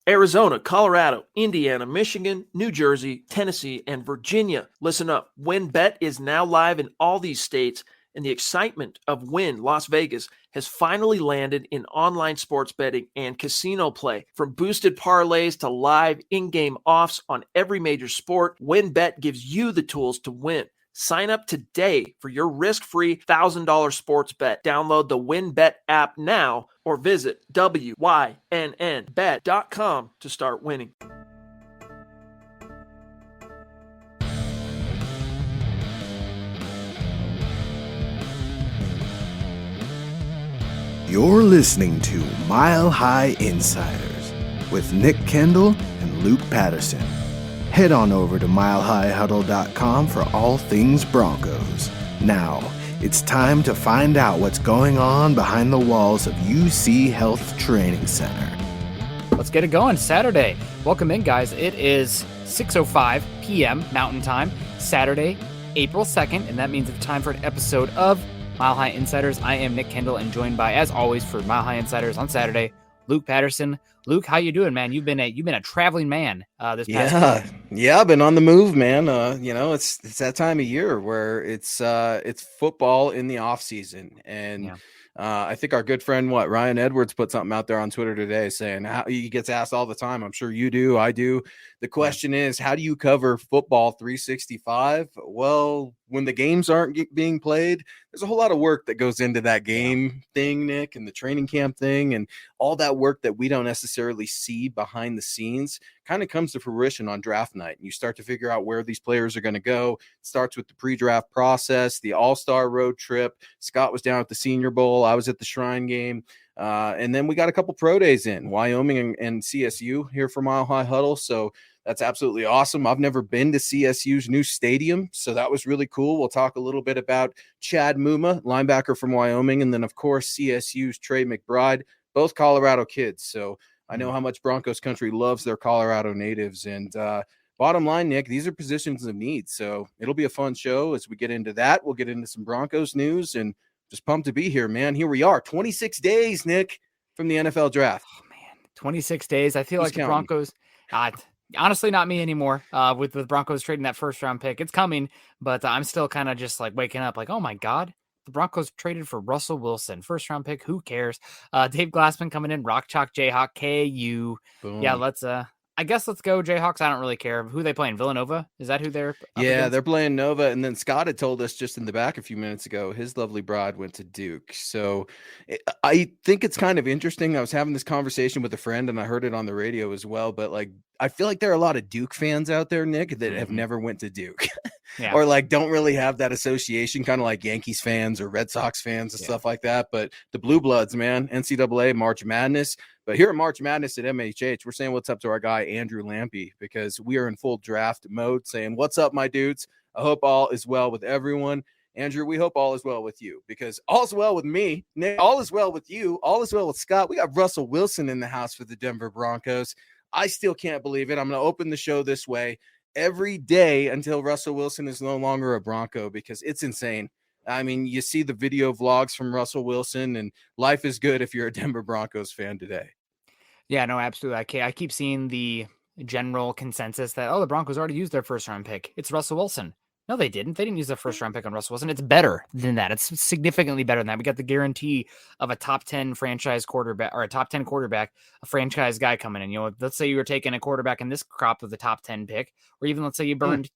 Arizona, Colorado, Indiana, Michigan, New Jersey, Tennessee, and Virginia. Listen up. WynnBET is now live in all these states, and the excitement of Wynn Las Vegas has finally landed in online sports betting and casino play. From boosted parlays to live in-game offs on every major sport, WynnBET gives you the tools to win. Sign up today for your risk-free $1,000 sports bet. Download the WynnBET app now or visit wynnbet.com to start winning. You're listening to Mile High Insiders with Nick Kendell and Luke Patterson. Head on over to milehighhuddle.com for all things Broncos. Now, it's time to find out what's going on behind the walls of UC Health Training Center. Let's get it going. Saturday. Welcome in, guys. It is 6:05 p.m. Mountain Time, Saturday, April 2nd, and that means it's time for an episode of Mile High Insiders. I am Nick Kendell, and joined by, as always, for Mile High Insiders on Saturday, Luke Patterson. Luke, how you doing, man? You've been a traveling man this past week. Yeah, I've been on the move, man. It's that time of year where it's football in the off season, and I think our good friend Ryan Edwards put something out there on Twitter today saying how he gets asked all the time. I'm sure you do. I do. The question is, how do you cover football 365? Well, when the games aren't being played, there's a whole lot of work that goes into that game thing, Nick, and the training camp thing, and all that work that we don't necessarily see behind the scenes kind of comes to fruition on draft night. And you start to figure out where these players are going to go. It starts with the pre-draft process, the all-star road trip. Scott was down at the Senior Bowl. I was at the Shrine game. And then we got a couple pro days in Wyoming and CSU here for Mile High Huddle. So that's absolutely awesome. I've never been to CSU's new stadium, so that was really cool. We'll talk a little bit about Chad Muma, linebacker from Wyoming, and then, of course, CSU's Trey McBride, both Colorado kids. So I know how much Broncos country loves their Colorado natives. And bottom line, Nick, these are positions of need. So it'll be a fun show as we get into that. We'll get into some Broncos news, and just pumped to be here, man. Here we are, 26 days, Nick, from the NFL draft. Oh, man, 26 days. I feel like the Broncos honestly, not me anymore. With the Broncos trading that first round pick, it's coming, but I'm still kind of just like waking up like, oh my God, the Broncos traded for Russell Wilson, first round pick. Who cares? Dave Glassman coming in, Rock Chalk Jayhawk, KU. Boom. Yeah, let's go Jayhawks. I don't really care who they playing. Villanova, is that who they're against? They're playing Nova. And then Scott had told us just in the back a few minutes ago his lovely bride went to Duke. So I think it's kind of interesting. I was having this conversation with a friend and I heard it on the radio as well, but like I feel like there are a lot of Duke fans out there, Nick, that have never went to Duke or like don't really have that association, kind of like Yankees fans or Red Sox fans and stuff like that. But the Blue Bloods, man, NCAA, March Madness. But here at March Madness at MHH, we're saying what's up to our guy, Andrew Lampy, because we are in full draft mode saying, what's up, my dudes? I hope all is well with everyone. Andrew, we hope all is well with you because all's well with me. Nick, all is well with you. All is well with Scott. We got Russell Wilson in the house for the Denver Broncos. I still can't believe it. I'm going to open the show this way every day until Russell Wilson is no longer a Bronco because it's insane. I mean, you see the video vlogs from Russell Wilson, and life is good if you're a Denver Broncos fan today. Yeah, no, absolutely. I keep seeing the general consensus that, the Broncos already used their first-round pick. It's Russell Wilson. No, they didn't. They didn't use their first-round pick on Russell Wilson. It's better than that. It's significantly better than that. We got the guarantee of a top 10 franchise quarterback or a top 10 quarterback, a franchise guy coming in. You know, let's say you were taking a quarterback in this crop of the top 10 pick, or even let's say you burned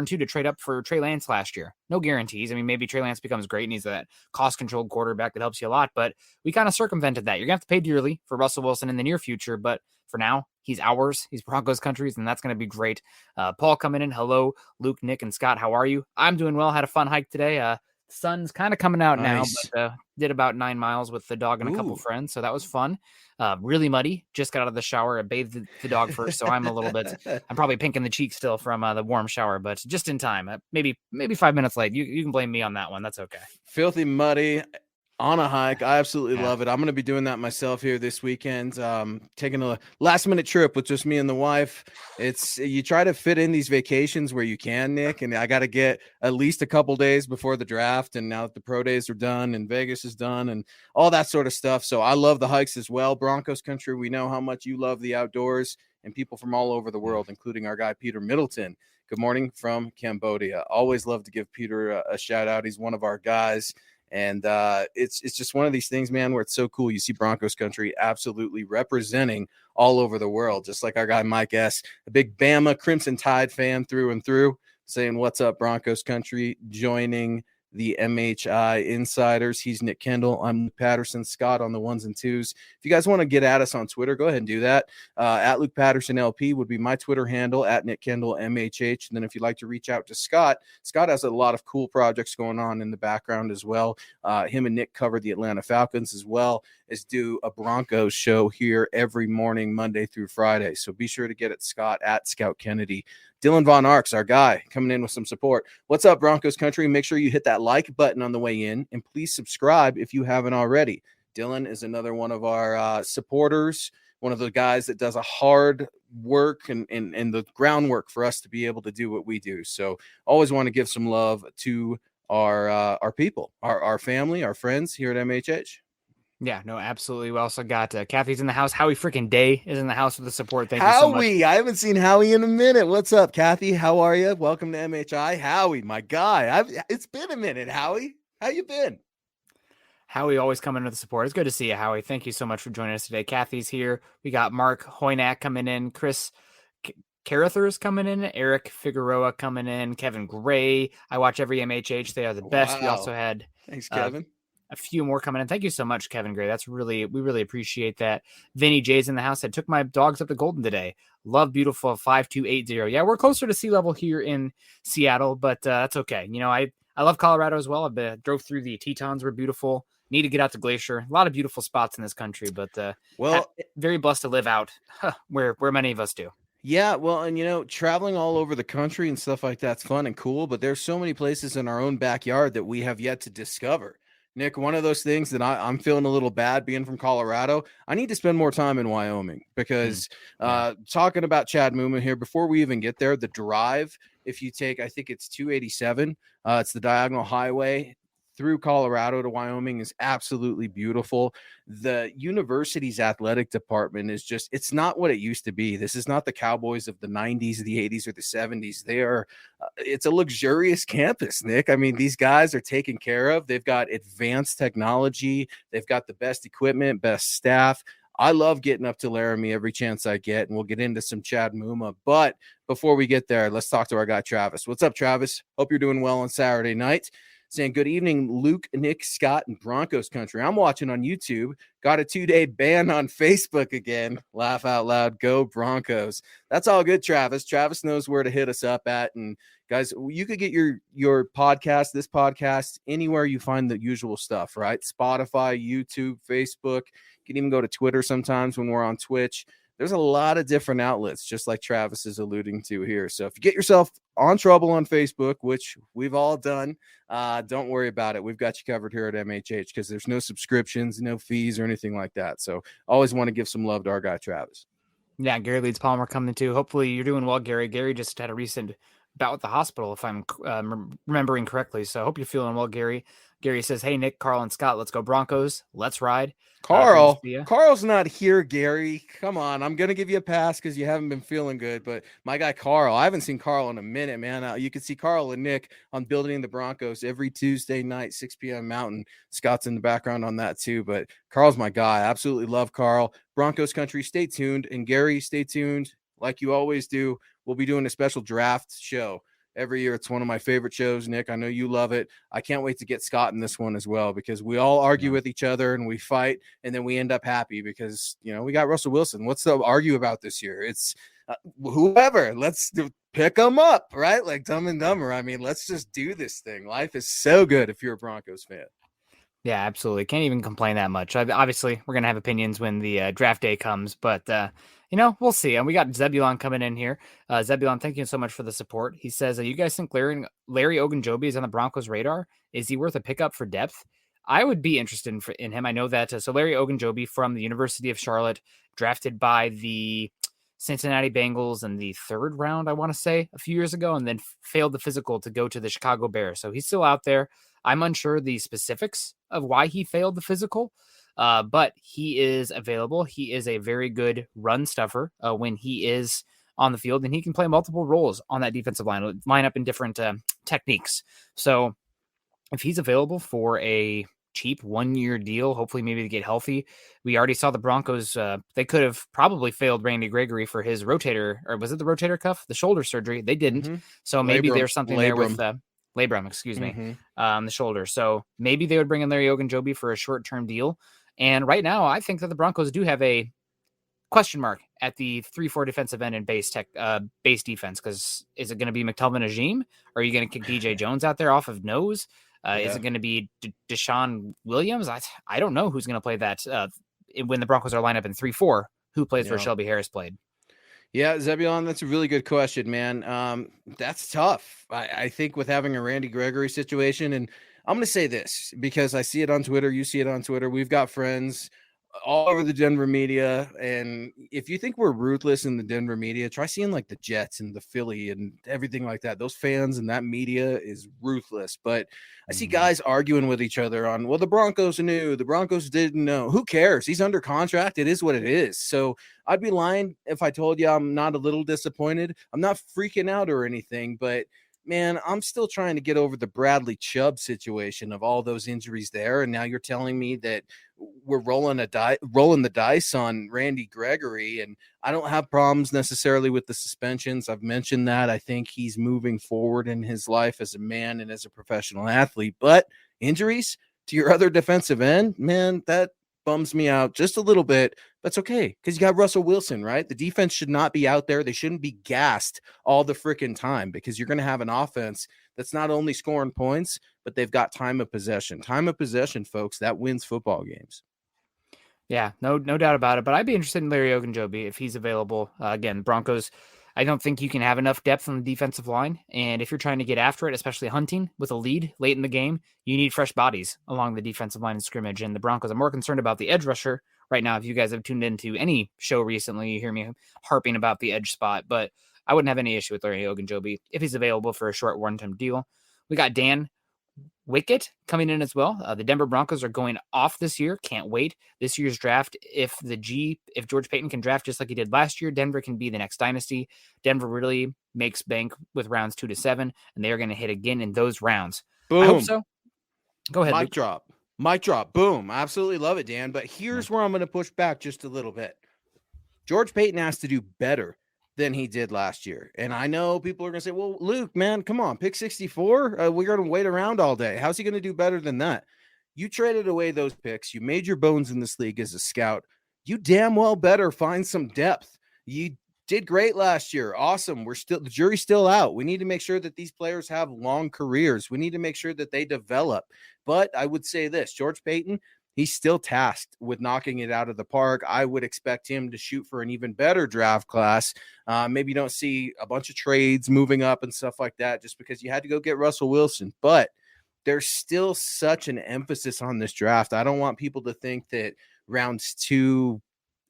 two to trade up for Trey Lance last year. No guarantees. I mean, maybe Trey Lance becomes great and he's that cost-controlled quarterback that helps you a lot, but we kind of circumvented that. You're going to have to pay dearly for Russell Wilson in the near future, but for now, he's ours. He's Broncos country's, and that's going to be great. Paul coming in. Hello, Luke, Nick, and Scott. How are you? I'm doing well. Had a fun hike today. The sun's kind of coming out now, but did about 9 miles with the dog and a couple friends, so that was fun. Really muddy. Just got out of the shower. I bathed the dog first, so I'm a little bit. I'm probably pink in the cheeks still from the warm shower, but just in time. Maybe 5 minutes late. You can blame me on that one. That's okay. Filthy muddy. On a hike. I absolutely love it. I'm going to be doing that myself here this weekend. Taking a last minute trip with just me and the wife. You try to fit in these vacations where you can, Nick, and I got to get at least a couple days before the draft. And now that the pro days are done and Vegas is done and all that sort of stuff. So I love the hikes as well. Broncos country. We know how much you love the outdoors, and people from all over the world, including our guy, Peter Middleton. Good morning from Cambodia. Always love to give Peter a shout out. He's one of our guys. And it's just one of these things, man, where it's so cool. You see Broncos country absolutely representing all over the world, just like our guy Mike S., a big Bama Crimson Tide fan through and through, saying, what's up, Broncos country, joining the MHI Insiders. He's Nick Kendell. I'm Luke Patterson. Scott on the ones and twos. If you guys want to get at us on Twitter, go ahead and do that. At Luke Patterson LP would be my Twitter handle, at Nick Kendell MHH. And then if you'd like to reach out to Scott, Scott has a lot of cool projects going on in the background as well. Him and Nick cover the Atlanta Falcons as well as do a Broncos show here every morning, Monday through Friday. So be sure to get at Scott at Scout Kennedy. Dylan Von Arks, our guy, coming in with some support. What's up, Broncos country? Make sure you hit that like button on the way in, and please subscribe if you haven't already. Dylan is another one of our supporters, one of the guys that does a hard work and the groundwork for us to be able to do what we do. So always want to give some love to our people, our family, our friends here at MHH. Yeah, no, absolutely. We also got Kathy's in the house. Howie freaking Day is in the house with the support. Thank Howie, you so much. I haven't seen Howie in a minute. What's up, Kathy? How are you? Welcome to MHI. Howie, my guy. It's been a minute, Howie. How you been? Howie always coming with the support. It's good to see you, Howie. Thank you so much for joining us today. Kathy's here. We got Mark Hoynak coming in. Chris Carruthers coming in. Eric Figueroa coming in. Kevin Gray. I watch every MHH. They are the best. Wow. We also had Thanks, Kevin. A few more coming in. Thank you so much, Kevin Gray. We really appreciate that. Vinny J's in the house. I took my dogs up to Golden today. Love beautiful 5280. Yeah, we're closer to sea level here in Seattle, but that's okay. You know, I love Colorado as well. I drove through the Tetons, were beautiful. Need to get out to Glacier. A lot of beautiful spots in this country, but very blessed to live out where many of us do. Yeah, well, and you know, traveling all over the country and stuff like that's fun and cool, but there's so many places in our own backyard that we have yet to discover. Nick, one of those things that I'm feeling a little bad being from Colorado. I need to spend more time in Wyoming because talking about Chad Muma here, before we even get there, the drive, if you take, I think it's 287, it's the diagonal highway through Colorado to Wyoming, is absolutely beautiful. The university's athletic department is just, it's not what it used to be. This is not the Cowboys of the 90s, the 80s, or the 70s. They are, it's a luxurious campus, Nick. I mean, these guys are taken care of. They've got advanced technology. They've got the best equipment, best staff. I love getting up to Laramie every chance I get, and we'll get into some Chad Muma. But before we get there, let's talk to our guy, Travis. What's up, Travis? Hope you're doing well on Saturday night. Saying good evening, Luke, Nick, Scott, and Broncos country. I'm watching on YouTube. Got a 2-day ban on Facebook again. Laugh out loud. Go Broncos. That's all good, Travis. Travis knows where to hit us up at. And guys, you could get your podcast, this podcast, anywhere you find the usual stuff, right? Spotify, YouTube, Facebook. You can even go to Twitter sometimes when we're on Twitch. There's a lot of different outlets, just like Travis is alluding to here. So if you get yourself on trouble on Facebook, which we've all done, don't worry about it. We've got you covered here at MHH because there's no subscriptions, no fees, or anything like that. So always want to give some love to our guy, Travis. Yeah, Gary Leeds Palmer coming too. Hopefully you're doing well, Gary. Gary just had a recent bout with the hospital, if I'm remembering correctly. So I hope you're feeling well, Gary. Gary says, hey, Nick, Carl, and Scott, let's go Broncos. Let's ride. Carl's not here, Gary. Come on. I'm going to give you a pass because you haven't been feeling good. But my guy, Carl, I haven't seen Carl in a minute, man. You can see Carl and Nick on Building the Broncos every Tuesday night, 6 p.m. Mountain. Scott's in the background on that too. But Carl's my guy. I absolutely love Carl. Broncos country, stay tuned. And Gary, stay tuned like you always do. We'll be doing a special draft show. Every year, it's one of my favorite shows, Nick. I know you love it. I can't wait to get Scott in this one as well because we all argue with each other and we fight, and then we end up happy because, you know, we got Russell Wilson. What's to argue about this year? It's whoever. Let's pick them up, right? Like Dumb and Dumber. I mean, let's just do this thing. Life is so good if you're a Broncos fan. Yeah, absolutely. Can't even complain that much. Obviously, we're going to have opinions when the draft day comes, but you know, we'll see. And we got Zebulon coming in here. Zebulon, thank you so much for the support. He says, you guys think Larry Ogunjobi is on the Broncos radar? Is he worth a pickup for depth? I would be interested in him. I know that so Larry Ogunjobi from the University of Charlotte, drafted by the Cincinnati Bengals in the 3rd round, I want to say, a few years ago, and then failed the physical to go to the Chicago Bears. So he's still out there. I'm unsure the specifics of why he failed the physical, but he is available. He is a very good run stuffer when he is on the field, and he can play multiple roles on that defensive line up in different techniques. So if he's available for a cheap 1-year deal, hopefully maybe to get healthy. We already saw the Broncos. They could have probably failed Randy Gregory for his rotator, or was it the rotator cuff? The shoulder surgery. They didn't. Mm-hmm. So maybe there's something there with labrum, Mm-hmm. the shoulder. So maybe they would bring in Larry Ogunjobi for a short-term deal. And right now, I think that the Broncos do have a question mark at the 3-4 defensive end and base defense. Because is it going to be McTelvin Ajim? Or are you going to kick DJ Jones out there off of nose? Is it going to be Deshaun Williams? I don't know who's going to play that when the Broncos are lined up in 3-4. Who plays where Shelby Harris played? Yeah, Zebulon, that's a really good question, man. That's tough. I think with having a Randy Gregory situation, and I'm going to say this because I see it on Twitter. You see it on Twitter. We've got friends all over the Denver media. And if you think we're ruthless in the Denver media, try seeing like the Jets and the Philly and everything like that. Those fans and that media is ruthless. But I see guys arguing with each other on, well, the Broncos knew, the Broncos didn't know. Who cares? He's under contract. It is what it is. So I'd be lying if I told you I'm not a little disappointed. I'm not freaking out or anything, but man, I'm still trying to get over the Bradley Chubb situation of all those injuries there. And now you're telling me that we're rolling the dice on Randy Gregory. And I don't have problems necessarily with the suspensions. I've mentioned that. I think he's moving forward in his life as a man and as a professional athlete. But injuries to your other defensive end, man, that bums me out just a little bit. That's okay, because you got Russell Wilson, right? The defense should not be out there. They shouldn't be gassed all the freaking time, because you're going to have an offense that's not only scoring points, but they've got time of possession. Time of possession, folks, that wins football games. Yeah, no doubt about it. But I'd be interested in Larry Ogunjobi if he's available. Again, Broncos, I don't think you can have enough depth on the defensive line. And if you're trying to get after it, especially hunting with a lead late in the game, you need fresh bodies along the defensive line of scrimmage. And the Broncos are more concerned about the edge rusher right now. If you guys have tuned into any show recently, you hear me harping about the edge spot. But I wouldn't have any issue with Larry Ogunjobi if he's available for a short one-time deal. We got Dan Wickett coming in as well. The Denver Broncos are going off this year. Can't wait. This year's draft, if George Paton can draft just like he did last year, Denver can be the next dynasty. Denver really makes bank with rounds 2 to 7, and they are going to hit again in those rounds. Boom. I hope so. Go ahead. Mic drop. Boom. I absolutely love it, Dan. But here's where I'm going to push back just a little bit. George Paton has to do better than he did last year. And I know people are going to say, well, Luke, man, come on, pick 64. We're going to wait around all day. How's he going to do better than that? You traded away those picks. You made your bones in this league as a scout. You damn well better find some depth. You did great last year. Awesome. The jury's still out. We need to make sure that these players have long careers. We need to make sure that they develop. But I would say this, George Paton, he's still tasked with knocking it out of the park. I would expect him to shoot for an even better draft class. Maybe you don't see a bunch of trades moving up and stuff like that just because you had to go get Russell Wilson. But there's still such an emphasis on this draft. I don't want people to think that rounds 2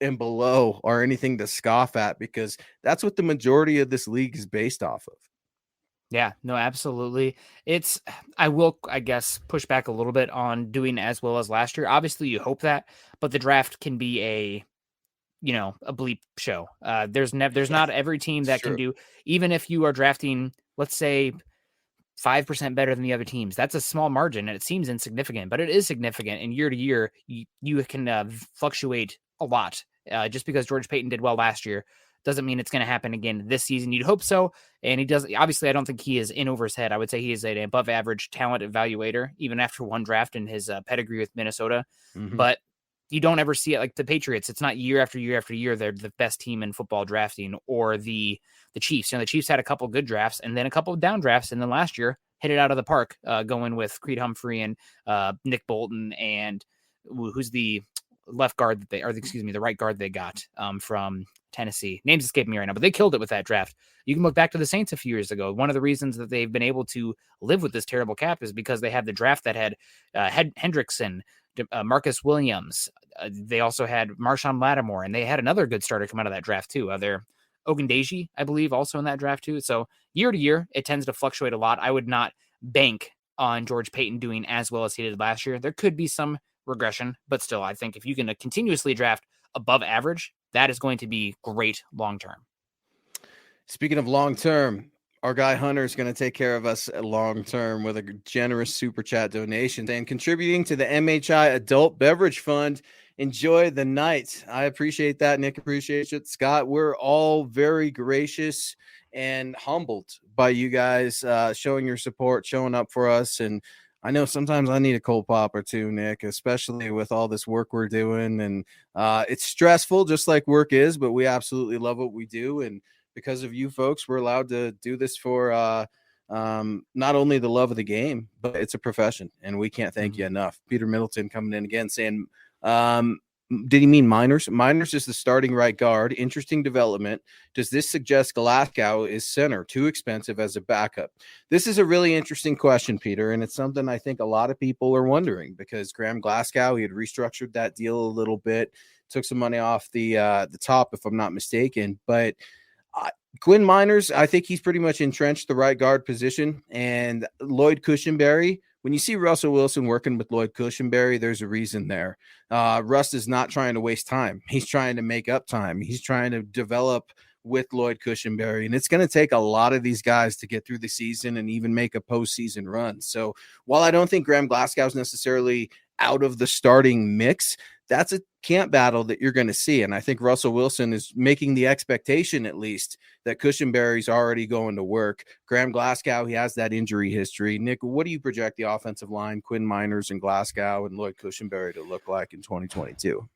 and below are anything to scoff at, because that's what the majority of this league is based off of. Yeah, no, absolutely. I will, I guess, push back a little bit on doing as well as last year. Obviously, you hope that, but the draft can be a bleep show. There's not every team that can do, even if you are drafting, let's say 5% better than the other teams. That's a small margin and it seems insignificant, but it is significant. And year to year, you can fluctuate a lot. Just because George Paton did well last year doesn't mean it's going to happen again this season. You'd hope so. And he does. Obviously, I don't think he is in over his head. I would say he is an above average talent evaluator, even after one draft in his pedigree with Minnesota. Mm-hmm. But you don't ever see it like the Patriots. It's not year after year after year. They're the best team in football drafting, or the Chiefs. The Chiefs had a couple of good drafts and then a couple of down drafts. And then last year hit it out of the park, going with Creed Humphrey and Nick Bolton and who's the left guard the right guard they got from Tennessee. Names escaping me right now, but they killed it with that draft. You can look back to the Saints a few years ago. One of the reasons that they've been able to live with this terrible cap is because they had the draft that had Hendrickson, Marcus Williams. They also had Marshawn Lattimore, and they had another good starter come out of that draft too. They're Ogundeji, I believe, also in that draft too. So year to year, it tends to fluctuate a lot. I would not bank on George Paton doing as well as he did last year. There could be some regression, but still, I think if you can continuously draft above average, that is going to be great long term. Speaking of long term, our guy Hunter is going to take care of us long term with a generous super chat donation and contributing to the MHI Adult Beverage Fund. Enjoy the night. I appreciate that. Nick appreciates it. Scott, we're all very gracious and humbled by you guys showing your support, showing up for us. And I know sometimes I need a cold pop or two, Nick, especially with all this work we're doing. And it's stressful, just like work is, but we absolutely love what we do. And because of you folks, we're allowed to do this for not only the love of the game, but it's a profession. And we can't thank you enough. Peter Middleton coming in again saying, did he mean Miners? Miners is the starting right guard. Interesting development. Does this suggest Glasgow is center? Too expensive as a backup? This is a really interesting question, Peter, and it's something I think a lot of people are wondering because Graham Glasgow, he had restructured that deal a little bit, took some money off the top, if I'm not mistaken. But Quinn Miners, I think he's pretty much entrenched the right guard position. And Lloyd Cushenberry, when you see Russell Wilson working with Lloyd Cushenberry, there's a reason there. Russ is not trying to waste time. He's trying to make up time. He's trying to develop with Lloyd Cushenberry. And it's going to take a lot of these guys to get through the season and even make a postseason run. So while I don't think Graham Glasgow is necessarily out of the starting mix, that's a camp battle that you're going to see. And I think Russell Wilson is making the expectation, at least, that Cushenberry's already going to work. Graham Glasgow, he has that injury history. Nick, what do you project the offensive line, Quinn Miners and Glasgow and Lloyd Cushenberry to look like in 2022?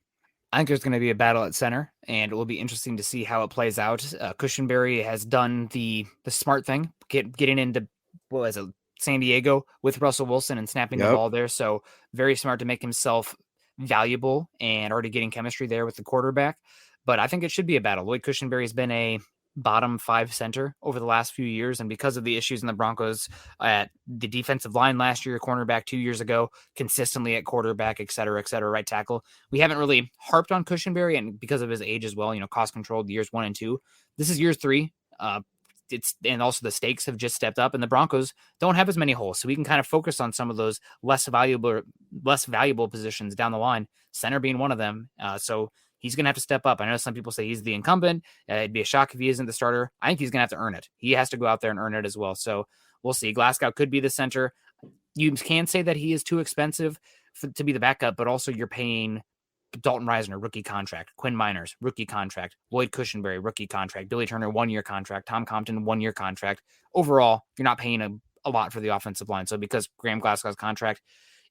I think there's going to be a battle at center, and it will be interesting to see how it plays out. Cushenberry has done the smart thing, getting into, San Diego with Russell Wilson and snapping the ball there. So very smart to make himself valuable and already getting chemistry there with the quarterback. But I think it should be a battle. Lloyd Cushenberry has been a bottom 5 center over the last few years. And because of the issues in the Broncos at the defensive line last year, cornerback 2 years ago, consistently at quarterback, et cetera, right tackle, we haven't really harped on Cushenberry, and because of his age as well, cost controlled years 1 and 2. This is year 3. And also the stakes have just stepped up, and the Broncos don't have as many holes, so we can kind of focus on some of those less valuable positions down the line, center being one of them. So he's going to have to step up. I know some people say he's the incumbent. It'd be a shock if he isn't the starter. I think he's going to have to earn it. He has to go out there and earn it as well. So we'll see. Glasgow could be the center. You can say that he is too expensive to be the backup, but also you're paying Dalton Reisner, rookie contract. Quinn Miners, rookie contract. Lloyd Cushenberry, rookie contract. Billy Turner, 1-year contract. Tom Compton, 1-year contract. Overall, you're not paying a lot for the offensive line. So because Graham Glasgow's contract,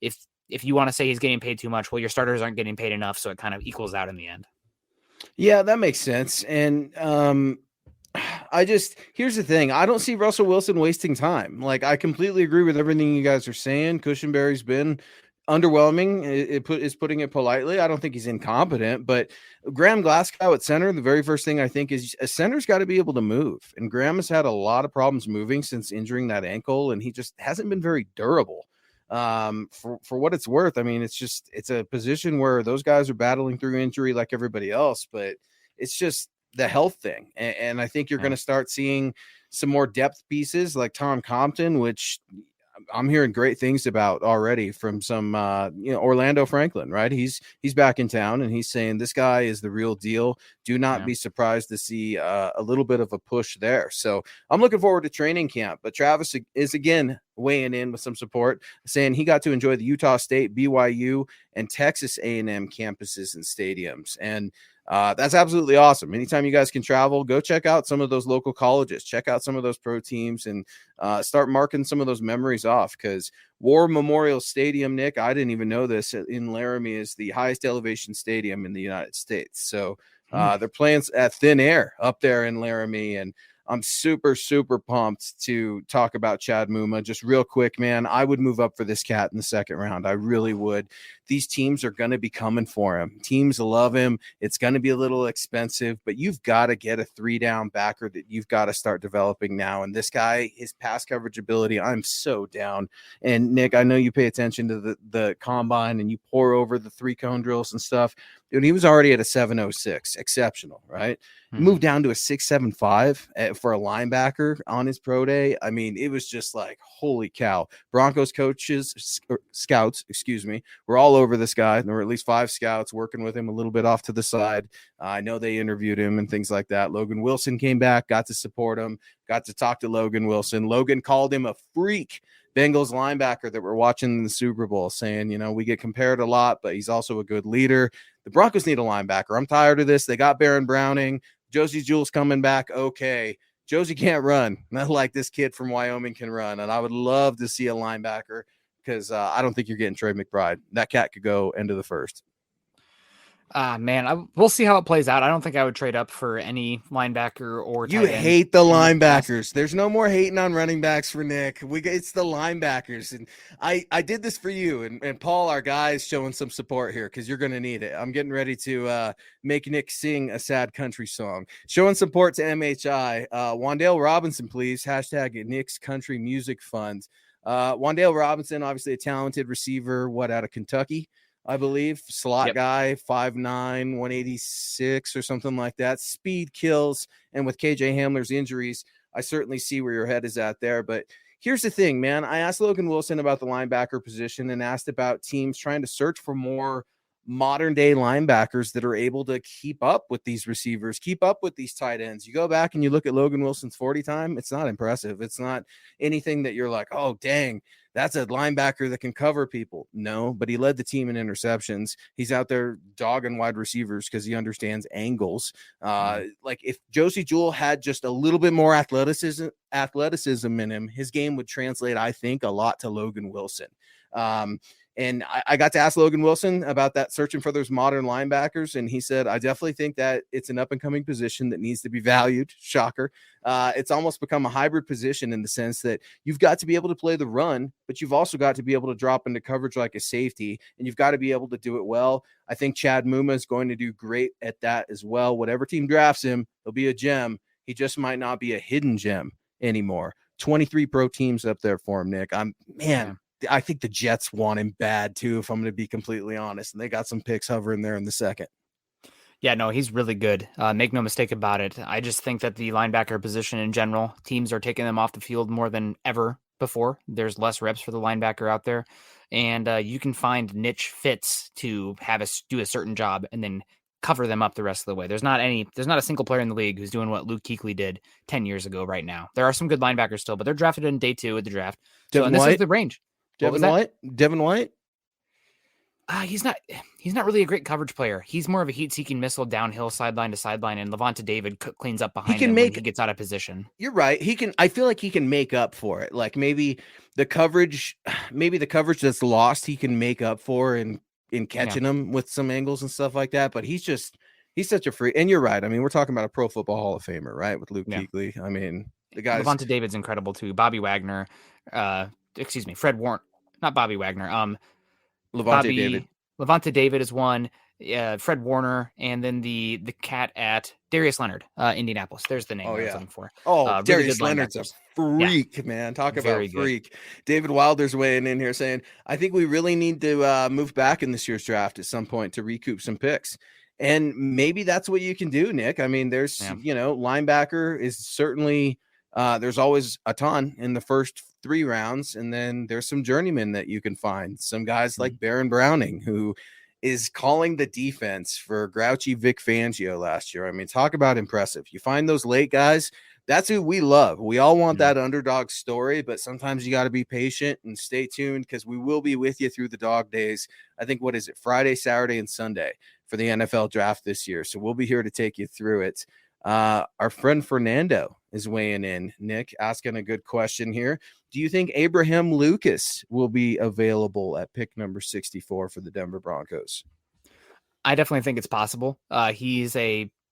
if you want to say he's getting paid too much, well, your starters aren't getting paid enough, so it kind of equals out in the end. Yeah, that makes sense. And here's the thing. I don't see Russell Wilson wasting time. Like, I completely agree with everything you guys are saying. Cushenberry's been underwhelming. Is putting it politely. I don't think he's incompetent, but Graham Glasgow at center, the very first thing I think is a center's got to be able to move. And Graham has had a lot of problems moving since injuring that ankle, and he just hasn't been very durable. For what it's worth, I mean, it's a position where those guys are battling through injury like everybody else, but it's just the health thing. And I think you're going to start seeing some more depth pieces like Tom Compton, which I'm hearing great things about already from some, Orlando Franklin, right? He's back in town and he's saying this guy is the real deal. Do not be surprised to see a little bit of a push there. So I'm looking forward to training camp, but Travis is again weighing in with some support, saying he got to enjoy the Utah State, BYU, and Texas A&M campuses and stadiums. And that's absolutely awesome. Anytime you guys can travel, go check out some of those local colleges, check out some of those pro teams, and start marking some of those memories off, because War Memorial Stadium, Nick, I didn't even know this, in Laramie is the highest elevation stadium in the United States. So they're playing at thin air up there in Laramie, and I'm super, super pumped to talk about Chad Muma. Just real quick, man, I would move up for this cat in the second round. I really would. these teams are going to be coming for him. Teams love him. It's going to be a little expensive, but you've got to get a 3-down backer that you've got to start developing now. And this guy, his pass coverage ability, I'm so down. And Nick, I know you pay attention to the combine and you pour over the 3-cone drills and stuff. Dude, he was already at a 7.06, exceptional, right? Moved down to a 6.75 for a linebacker on his pro day. I mean, it was just like, holy cow. Broncos scouts, were all over this guy. There were at least 5 scouts working with him a little bit off to the side. I know they interviewed him and things like that. Logan Wilson came back, got to support him, got to talk to Logan Wilson. Logan called him a freak Bengals linebacker that we're watching in the Super Bowl, saying, you know, we get compared a lot, but he's also a good leader. The Broncos need a linebacker. I'm tired of this. They got Baron Browning. Josie Jewell's coming back. Okay. Josie can't run. Not like this kid from Wyoming can run. And I would love to see a linebacker because I don't think you're getting Trey McBride. That cat could go end of the first. Man, we'll see how it plays out. I don't think I would trade up for any linebacker or you tight end. Hate the linebackers. There's no more hating on running backs for Nick. It's the linebackers. And I did this for you and Paul, our guys, showing some support here because you're going to need it. I'm getting ready to make Nick sing a sad country song. Showing support to MHI. Wandel Robinson, please. Hashtag Nick's Country Music Fund. Wandel Robinson, obviously a talented receiver, out of Kentucky, I believe. Slot guy, 5'9", 186 or something like that. Speed kills. And with KJ Hamler's injuries, I certainly see where your head is at there. But here's the thing, man. I asked Logan Wilson about the linebacker position and asked about teams trying to search for more modern day linebackers that are able to keep up with these receivers, keep up with these tight ends. You go back and you look at Logan Wilson's 40 time. It's not impressive. It's not anything that you're like, oh, dang, that's a linebacker that can cover people. No, but he led the team in interceptions. He's out there dogging wide receivers because he understands angles. Like if Josie Jewell had just a little bit more athleticism in him, his game would translate, I think, a lot to Logan Wilson. And I got to ask Logan Wilson about that, searching for those modern linebackers. And he said, I definitely think that it's an up and coming position that needs to be valued. Shocker. It's almost become a hybrid position in the sense that you've got to be able to play the run, but you've also got to be able to drop into coverage like a safety, and you've got to be able to do it well. I think Chad Muma is going to do great at that as well. Whatever team drafts him, he'll be a gem. He just might not be a hidden gem anymore. 23 pro teams up there for him, Nick. I think the Jets want him bad too, if I'm going to be completely honest. And they got some picks hovering there in the second. Yeah, no, he's really good. Make no mistake about it. I just think that the linebacker position in general, teams are taking them off the field more than ever before. There's less reps for the linebacker out there. And you can find niche fits to have us do a certain job and then cover them up the rest of the way. There's not a single player in the league who's doing what Luke Kuechly did 10 years ago right now. There are some good linebackers still, but they're drafted in day 2 of the draft. Devon this White? is the range. Devon White? He's not really a great coverage player. He's more of a heat-seeking missile downhill, sideline to sideline, and Levante David cleans up behind him when he gets out of position. You're right. I feel like he can make up for it. Like maybe the coverage that's lost, he can make up for in catching him with some angles and stuff like that. But he's such a freak. And you're right. I mean, we're talking about a Pro Football Hall of Famer, right? With Luke Kuechly. I mean, the guy. Levante David's incredible too. Bobby Wagner. Fred Warren, not Bobby Wagner. Levante David is one. Fred Warner, and then the cat at Darius Leonard, Indianapolis. There's the name I was looking for. Oh, Darius Leonard's a freak, man. Talk about a freak. David Wilder's weighing in here saying, I think we really need to move back in this year's draft at some point to recoup some picks. And maybe that's what you can do, Nick. I mean, there's, linebacker is certainly there's always a ton in the first 3 rounds. And then there's some journeymen that you can find. Some guys like Baron Browning, who is calling the defense for grouchy Vic Fangio last year. I mean, talk about impressive. You find those late guys. That's who we love. We all want that underdog story, but sometimes you got to be patient and stay tuned because we will be with you through the dog days. I think, Friday, Saturday, and Sunday for the NFL draft this year. So we'll be here to take you through it. Our friend Fernando is weighing in, Nick, asking a good question here. Do you think Abraham Lucas will be available at pick number 64 for the Denver Broncos? I definitely think it's possible. He's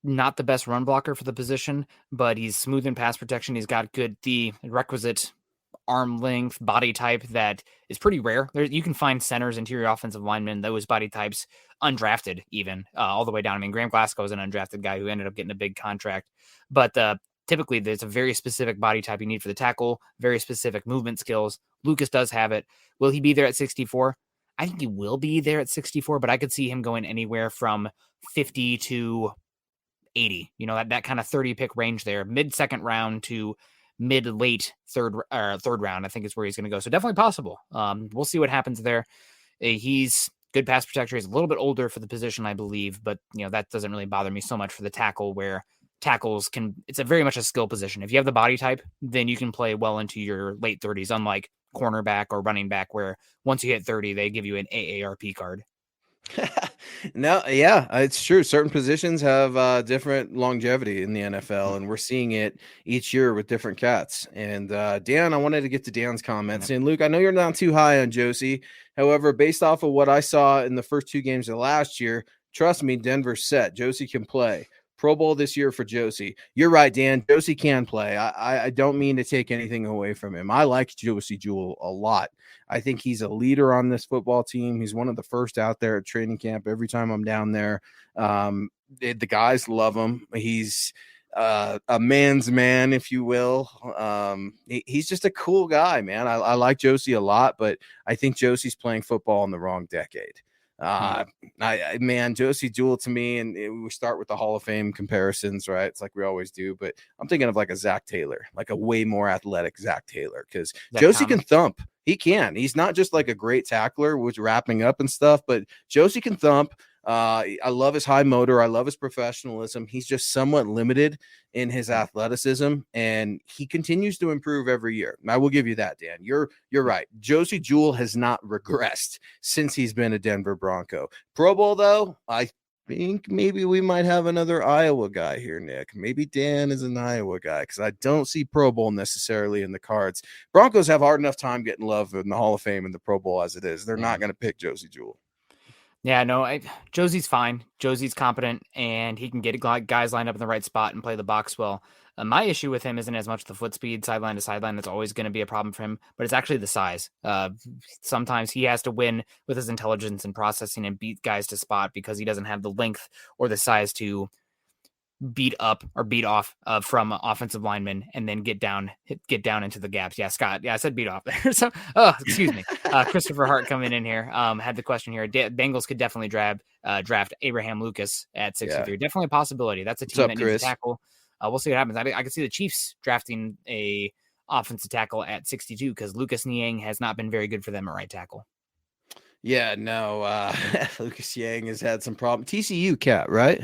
not the best run blocker for the position, but he's smooth in pass protection. He's got the requisite arm length, body type that is pretty rare. You can find centers, interior offensive linemen, those body types, undrafted even, all the way down. I mean, Graham Glasgow is an undrafted guy who ended up getting a big contract. But typically, there's a very specific body type you need for the tackle, very specific movement skills. Lucas does have it. Will he be there at 64? I think he will be there at 64, but I could see him going anywhere from 50 to 80. That kind of 30 pick range there, mid-second round to mid-late third round, I think is where he's going to go. So definitely possible. We'll see what happens there. He's good pass protector. He's a little bit older for the position, I believe, but that doesn't really bother me so much for the tackle, where tackles it's a very much a skill position. If you have the body type, then you can play well into your late 30s, unlike cornerback or running back, where once you hit 30, they give you an AARP card. No, yeah, it's true. Certain positions have different longevity in the NFL, and we're seeing it each year with different cats. And Dan, I wanted to get to Dan's comments. And Luke, I know you're not too high on Josie. However, based off of what I saw in the first 2 games of last year, trust me, Denver's set. Josie can play. Pro Bowl this year for Josie. You're right, Dan. Josie can play. I don't mean to take anything away from him. I like Josie Jewell a lot. I think he's a leader on this football team. He's one of the first out there at training camp every time I'm down there. The guys love him. He's a man's man, if you will. He's just a cool guy, man. I like Josie a lot, but I think Josie's playing football in the wrong decade. Josie Jewell to me, and we start with the Hall of Fame comparisons, right? It's like we always do, but I'm thinking of like a Zach Taylor, like a way more athletic Zach Taylor, because Josie can thump. He can. He's not just like a great tackler, which wrapping up and stuff, but Josie can thump. I love his high motor. I love his professionalism. He's just somewhat limited in his athleticism, and he continues to improve every year. I will give you that, Dan. You're right. Josie Jewell has not regressed since he's been a Denver Bronco. Pro Bowl, though, I think maybe we might have another Iowa guy here, Nick. Maybe Dan is an Iowa guy, because I don't see Pro Bowl necessarily in the cards. Broncos have hard enough time getting love in the Hall of Fame and the Pro Bowl as it is. They're not going to pick Josie Jewell. Yeah, no, Josie's fine. Josie's competent, and he can get guys lined up in the right spot and play the box well. My issue with him isn't as much the foot speed, sideline to sideline. That's always going to be a problem for him, but it's actually the size. Sometimes he has to win with his intelligence and processing and beat guys to spot because he doesn't have the length or the size to beat up or beat off from offensive linemen and then get down into the gaps. Yeah, Scott. Yeah, I said beat off there. So, excuse me. Christopher Hart coming in here had the question here. Bengals could definitely draft Abraham Lucas at 63. Yeah. Definitely a possibility. That's a team that needs to tackle. We'll see what happens. I can see the Chiefs drafting a offensive tackle at 62 because Lucas Niang has not been very good for them at right tackle. Yeah, no. Lucas Yang has had some problems. TCU cat, right?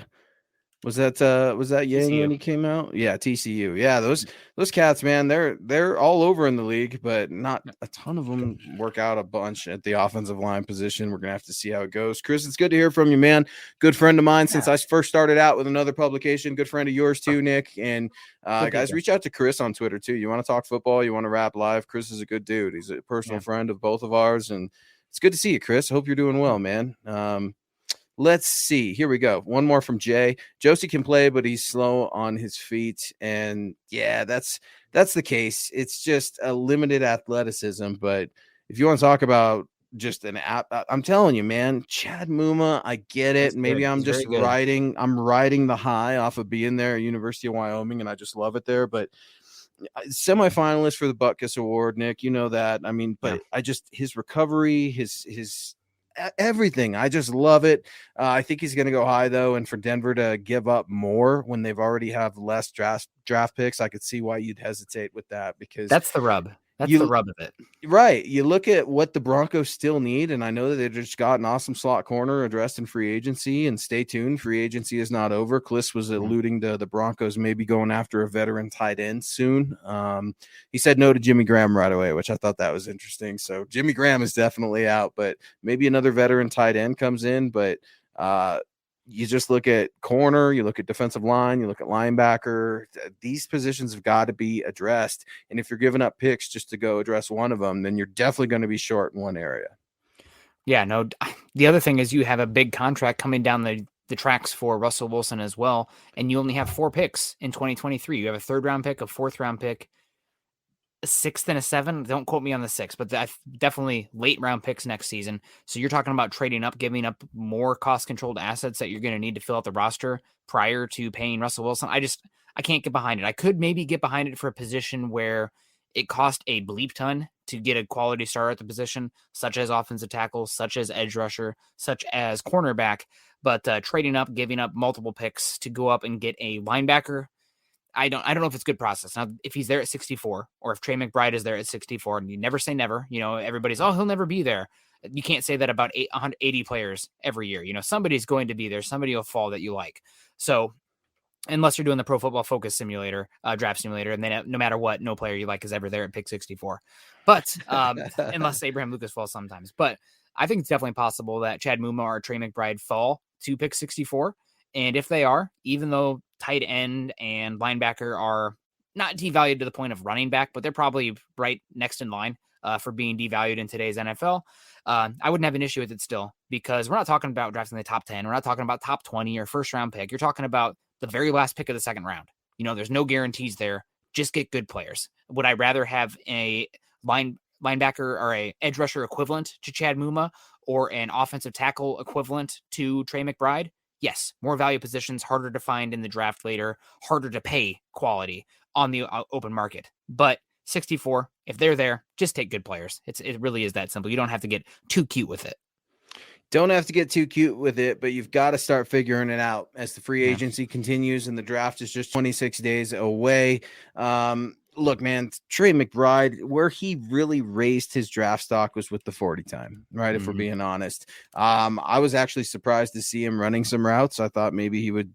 Was that Yang TCU when he came out? Yeah, TCU. Yeah, those cats, man, they're all over in the league, but not a ton of them work out a bunch at the offensive line position. We're gonna have to see how it goes. Chris, it's good to hear from you, man. Good friend of mine since I first started out with another publication. Good friend of yours too, Nick. And guys, reach out to Chris on Twitter too. You want to talk football? You want to rap live? Chris is a good dude. He's a personal friend of both of ours, and it's good to see you, Chris. Hope you're doing well, man. Let's see. Here we go. One more from Jay. Josie can play, but he's slow on his feet. And yeah, that's the case. It's just a limited athleticism. But if you want to talk about just an app, I'm telling you, man, Chad Muma, I get it. Maybe I'm just riding the high off of being there at University of Wyoming, and I just love it there. But semifinalist for the Butkus Award, Nick, you know that. I mean, but I just, his recovery, his everything, I just love it. I think he's going to go high though, and for Denver to give up more when they've already have less draft picks, I could see why you'd hesitate with that, because that's the rub. That's the rub of it. Right. You look at what the Broncos still need, and I know that they just got an awesome slot corner addressed in free agency, and stay tuned. Free agency is not over. Kliss was alluding to the Broncos maybe going after a veteran tight end soon. He said no to Jimmy Graham right away, which I thought that was interesting. So Jimmy Graham is definitely out, but maybe another veteran tight end comes in. But you just look at corner, you look at defensive line, you look at linebacker. These positions have got to be addressed. And if you're giving up picks just to go address one of them, then you're definitely going to be short in one area. Yeah, no. The other thing is you have a big contract coming down the tracks for Russell Wilson as well. And you only have 4 picks in 2023. You have a 3rd round pick, a 4th round pick. a 6th and a 7. Don't quote me on the 6, but definitely late round picks next season. So you're talking about trading up, giving up more cost controlled assets that you're going to need to fill out the roster prior to paying Russell Wilson. I can't get behind it. I could maybe get behind it for a position where it cost a bleep ton to get a quality starter at the position, such as offensive tackle, such as edge rusher, such as cornerback. But trading up, giving up multiple picks to go up and get a linebacker, I don't know if it's a good process. Now, if he's there at 64, or if Trey McBride is there at 64, and you never say never, everybody's, he'll never be there. You can't say that about 180 players every year. Somebody's going to be there. Somebody will fall that you like. So unless you're doing the Pro Football Focus simulator, draft simulator, and then no matter what, no player you like is ever there at pick 64. But unless Abraham Lucas falls sometimes. But I think it's definitely possible that Chad Muma or Trey McBride fall to pick 64. And if they are, even though tight end and linebacker are not devalued to the point of running back, but they're probably right next in line for being devalued in today's NFL, I wouldn't have an issue with it still, because we're not talking about drafting the top 10. We're not talking about top 20 or first round pick. You're talking about the very last pick of the second round. There's no guarantees there. Just get good players. Would I rather have a linebacker or a edge rusher equivalent to Chad Muma or an offensive tackle equivalent to Trey McBride? Yes, more value positions, harder to find in the draft later, harder to pay quality on the open market. But 64, if they're there, just take good players. It really is that simple. You don't have to get too cute with it. Don't have to get too cute with it, but you've got to start figuring it out as the free agency continues and the draft is just 26 days away. Look, man, Trey McBride, where he really raised his draft stock was with the 40 time, right? If we're being honest. I was actually surprised to see him running some routes. I thought maybe he would.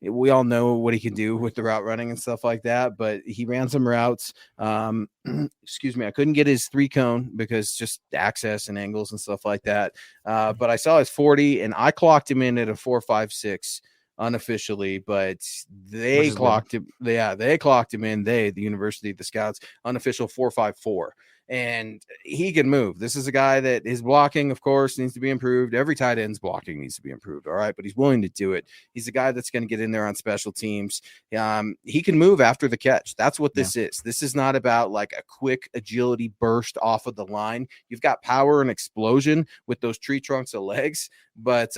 We all know what he can do with the route running and stuff like that, but he ran some routes. Excuse me. I couldn't get his 3-cone because just access and angles and stuff like that. But I saw his 40 and I clocked him in at a 4.56 unofficially, but they clocked him. They clocked him in. The University of the Scouts, unofficial 4.54. And he can move. This is a guy that his blocking, of course, needs to be improved. Every tight end's blocking needs to be improved. All right. But he's willing to do it. He's a guy that's going to get in there on special teams. He can move after the catch. That's what this is. This is not about like a quick agility burst off of the line. You've got power and explosion with those tree trunks of legs. But,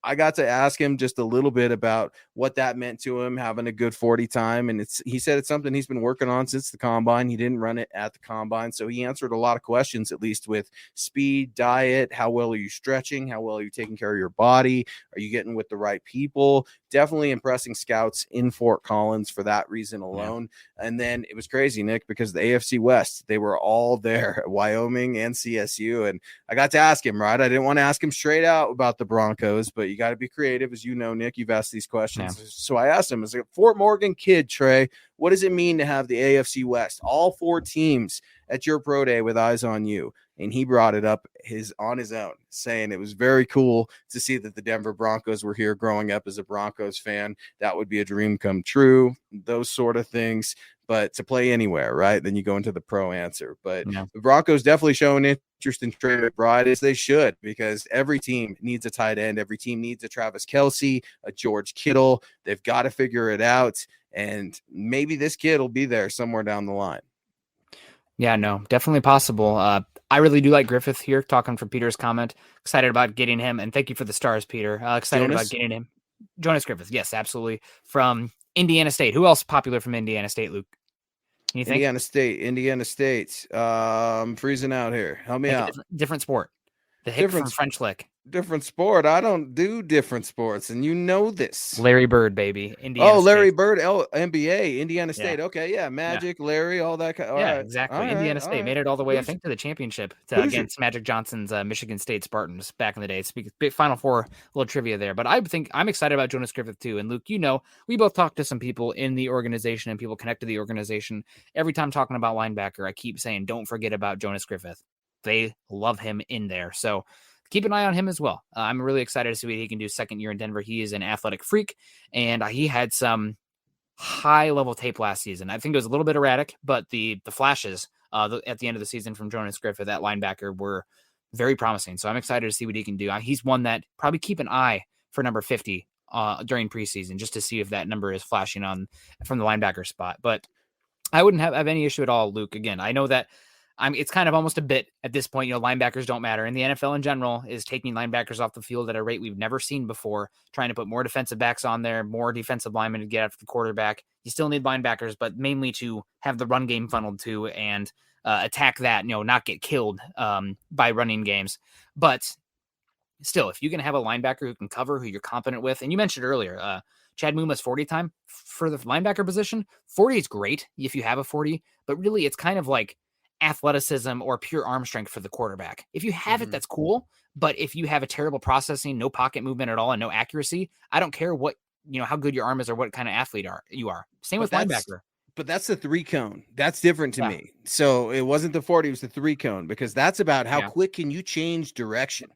I got to ask him just a little bit about what that meant to him, having a good 40 time. And he said it's something he's been working on since the combine. He didn't run it at the combine. So he answered a lot of questions, at least with speed, diet, how well are you stretching? How well are you taking care of your body? Are you getting with the right people? Definitely impressing scouts in Fort Collins for that reason alone. Yeah. And then it was crazy, Nick, because the AFC West, they were all there, Wyoming and CSU. And I got to ask him, right? I didn't want to ask him straight out about the Broncos, but you got to be creative. As you know, Nick, you've asked these questions. Yeah. So I asked him, as a Fort Morgan kid, Trey, what does it mean to have the AFC West, all 4 teams at your pro day with eyes on you? And he brought it up on his own, saying it was very cool to see that the Denver Broncos were here growing up as a Broncos fan. That would be a dream come true, those sort of things. But to play anywhere, right? Then you go into the pro answer. But the Broncos definitely showing interest in Trey McBride, as they should, because every team needs a tight end. Every team needs a Travis Kelce, a George Kittle. They've got to figure it out. And maybe this kid will be there somewhere down the line. Yeah, no, definitely possible. I really do like Griffith here, talking from Peter's comment. Excited about getting him. And thank you for the stars, Peter. Excited about getting him. Jonas Griffith. Yes, absolutely. From Indiana State. Who else popular from Indiana State, Luke? You think? Indiana State. I'm freezing out here. Help me out. Different sport. The hick from French Lick. Different sport. I don't do different sports, and you know this. Larry Bird, baby. Indiana Larry State. Bird, NBA, Indiana State. Okay, yeah, Magic, Larry, all that kind. Yeah, exactly. All Indiana State made it all the way, I think, to the championship against Magic Johnson's Michigan State Spartans back in the day. It's big Final Four, a little trivia there. But I think I'm excited about Jonas Griffith too. And Luke, we both talked to some people in the organization and people connected to the organization. Every time talking about linebacker, I keep saying, don't forget about Jonas Griffith. They love him in there. So keep an eye on him as well. I'm really excited to see what he can do second year in Denver. He is an athletic freak, and he had some high-level tape last season. I think it was a little bit erratic, but the flashes at the end of the season from Jonas Griffith, that linebacker, were very promising. So I'm excited to see what he can do. He's one that probably keep an eye for number 50 during preseason, just to see if that number is flashing on from the linebacker spot. But I wouldn't have any issue at all, Luke. Again, I know that it's kind of almost a bit at this point, linebackers don't matter. And the NFL in general is taking linebackers off the field at a rate we've never seen before, trying to put more defensive backs on there, more defensive linemen to get after the quarterback. You still need linebackers, but mainly to have the run game funneled to and attack that, not get killed by running games. But still, if you can have a linebacker who can cover, who you're competent with, and you mentioned earlier, Chad Muma's 40 time for the linebacker position. 40 is great if you have a 40, but really it's kind of like athleticism or pure arm strength for the quarterback. If you have it, that's cool. But if you have a terrible processing, no pocket movement at all, and no accuracy, I don't care what, how good your arm is or what kind of athlete you are. Same with linebacker. But that's the 3 cone. That's different to me. So it wasn't the 40, it was the 3 cone, because that's about how quick can you change direction.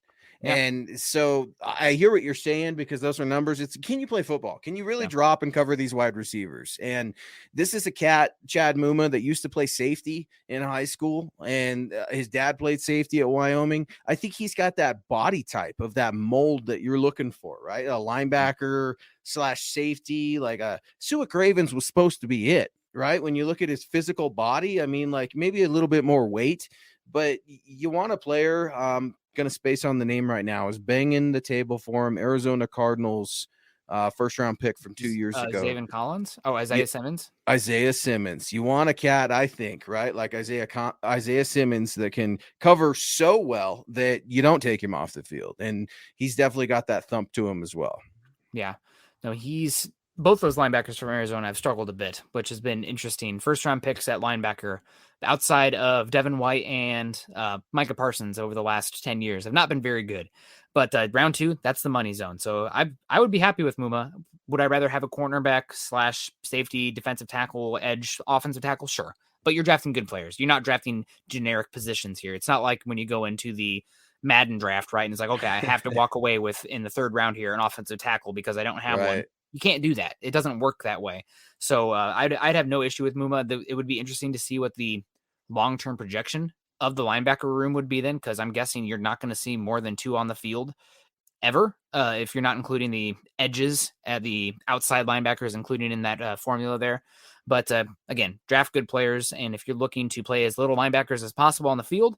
Yeah. And so I hear what you're saying, because those are numbers. It's, can you play football? Can you really drop and cover these wide receivers? And this is a cat, Chad Muma, that used to play safety in high school, and his dad played safety at Wyoming. I think he's got that body type of that mold that you're looking for, right? A linebacker / safety, like Suick Ravens was supposed to be it, right? When you look at his physical body, I mean, like maybe a little bit more weight, but you want a player, going to space on the name right now, is banging the table for him. Arizona Cardinals first round pick from 2 years ago. Zaven Collins. Oh, Isaiah Simmons. Isaiah Simmons. You want a cat, I think, right? Like Isaiah Simmons, that can cover so well that you don't take him off the field. And he's definitely got that thump to him as well. Yeah. No, both those linebackers from Arizona have struggled a bit, which has been interesting. First round picks at linebacker outside of Devon White and Micah Parsons over the last 10 years have not been very good. But round 2, that's the money zone. So I would be happy with Muma. Would I rather have a cornerback / safety, defensive tackle, edge, offensive tackle? Sure. But you're drafting good players. You're not drafting generic positions here. It's not like when you go into the Madden draft, right? And it's like, okay, I have to walk away with, in the 3rd round here, an offensive tackle because I don't have one. You can't do that. It doesn't work that way. So I'd have no issue with Muma. It would be interesting to see what the long-term projection of the linebacker room would be then, because I'm guessing you're not going to see more than 2 on the field ever, if you're not including the edges at the outside linebackers, including in that formula there. But again, draft good players, and if you're looking to play as little linebackers as possible on the field,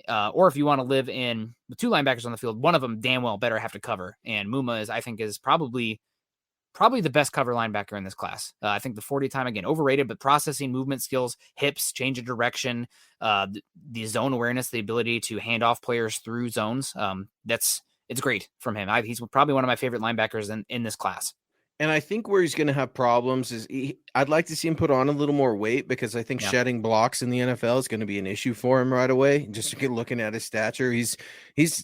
or if you want to live in with 2 linebackers on the field, one of them damn well better have to cover. And Muma I think is probably the best cover linebacker in this class. I think the 40 time, again, overrated, but processing, movement skills, hips, change of direction, the zone awareness, the ability to hand off players through zones. It's great from him. He's probably one of my favorite linebackers in this class. And I think where he's going to have problems is I'd like to see him put on a little more weight, because I think shedding blocks in the NFL is going to be an issue for him right away. Just looking at his stature, he's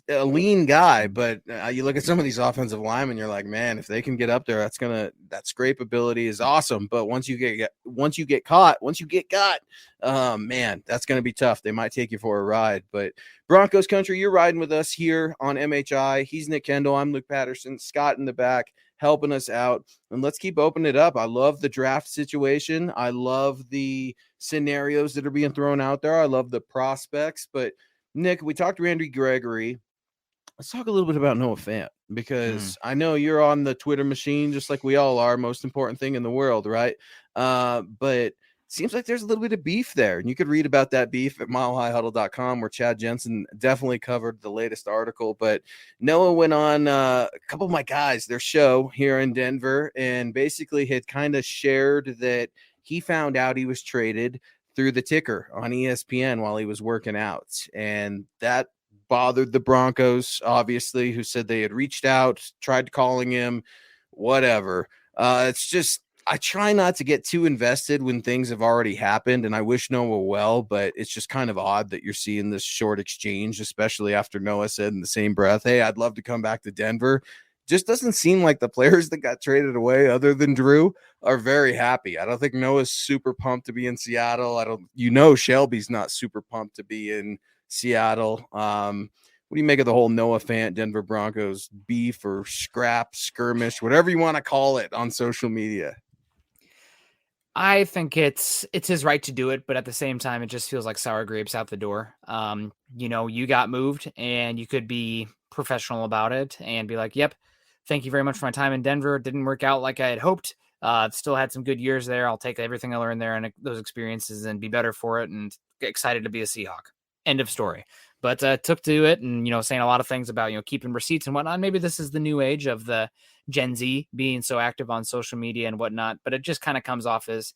a lean guy, but you look at some of these offensive linemen, you're like, man, if they can get up there, that scrape ability is awesome. But once you get got, man, that's going to be tough. They might take you for a ride. But Broncos country, you're riding with us here on MHI. He's Nick Kendell. I'm Luke Patterson. Scott in the back, helping us out, and let's keep opening it up. I love the draft situation. I love the scenarios that are being thrown out there. I love the prospects. But Nick, we talked to Randy Gregory. Let's talk a little bit about Noah Fant, because I know you're on the Twitter machine just like we all are. Most important thing in the world, right? But seems like there's a little bit of beef there, and you could read about that beef at milehighhuddle.com, where Chad Jensen definitely covered the latest article. But Noah went on a couple of my guys, their show here in Denver, and basically had kind of shared that he found out he was traded through the ticker on ESPN while he was working out, and that bothered the Broncos, obviously, who said they had reached out, tried calling him, whatever. It's just, I try not to get too invested when things have already happened, and I wish Noah well, but it's just kind of odd that you're seeing this short exchange, especially after Noah said in the same breath, hey, I'd love to come back to Denver. Just doesn't seem like the players that got traded away, other than Drew, are very happy. I don't think Noah's super pumped to be in Seattle. Shelby's not super pumped to be in Seattle. What do you make of the whole Noah Fant Denver Broncos beef or scrap, skirmish, whatever you want to call it on social media? I think it's his right to do it, but at the same time, it just feels like sour grapes out the door. You got moved, and you could be professional about it and be like, yep, thank you very much for my time in Denver. It didn't work out like I had hoped. Still had some good years there. I'll take everything I learned there and those experiences and be better for it and get excited to be a Seahawk. End of story. But took to it and, saying a lot of things about, keeping receipts and whatnot. Maybe this is the new age of the Gen Z being so active on social media and whatnot, but it just kind of comes off as,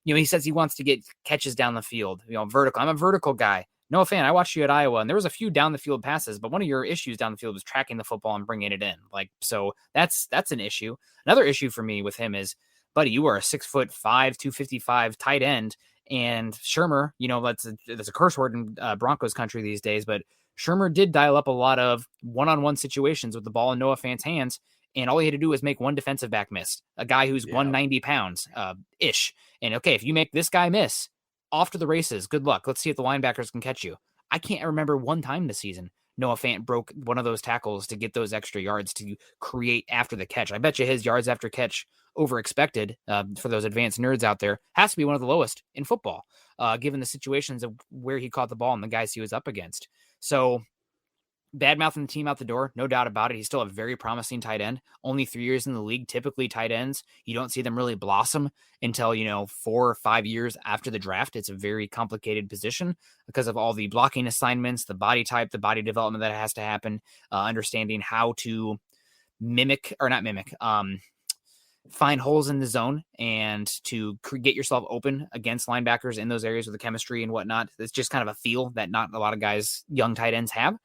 he says he wants to get catches down the field, vertical. I'm a vertical guy. Noah fan, I watched you at Iowa, and there was a few down the field passes, but one of your issues down the field was tracking the football and bringing it in. So that's an issue. Another issue for me with him is, buddy, you are a 6'5", 255 tight end. And Shermer, that's a curse word in Broncos country these days, but Shermer did dial up a lot of one-on-one situations with the ball in Noah Fant's hands, and all he had to do was make one defensive back miss, a guy who's 190 pounds ish. And okay, if you make this guy miss, off to the races. Good luck. Let's see if the linebackers can catch you. I can't remember one time this season Noah Fant broke one of those tackles to get those extra yards to create after the catch. I bet you his yards after catch over expected for those advanced nerds out there has to be one of the lowest in football, given the situations of where he caught the ball and the guys he was up against. So bad mouthing the team out the door, no doubt about it. He's still a very promising tight end. Only 3 years in the league. Typically tight ends, you don't see them really blossom until, 4 or 5 years after the draft. It's a very complicated position because of all the blocking assignments, the body type, the body development that has to happen, understanding how to find holes in the zone and to get yourself open against linebackers in those areas with the chemistry and whatnot. It's just kind of a feel that not a lot of guys, young tight ends have.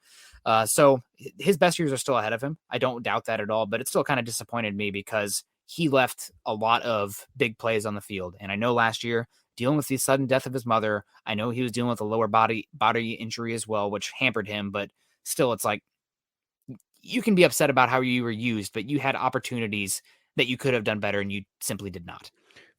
So his best years are still ahead of him. I don't doubt that at all, but it still kind of disappointed me because he left a lot of big plays on the field. And I know last year, dealing with the sudden death of his mother, I know he was dealing with a lower body injury as well, which hampered him, but still it's like, you can be upset about how you were used, but you had opportunities that you could have done better and you simply did not.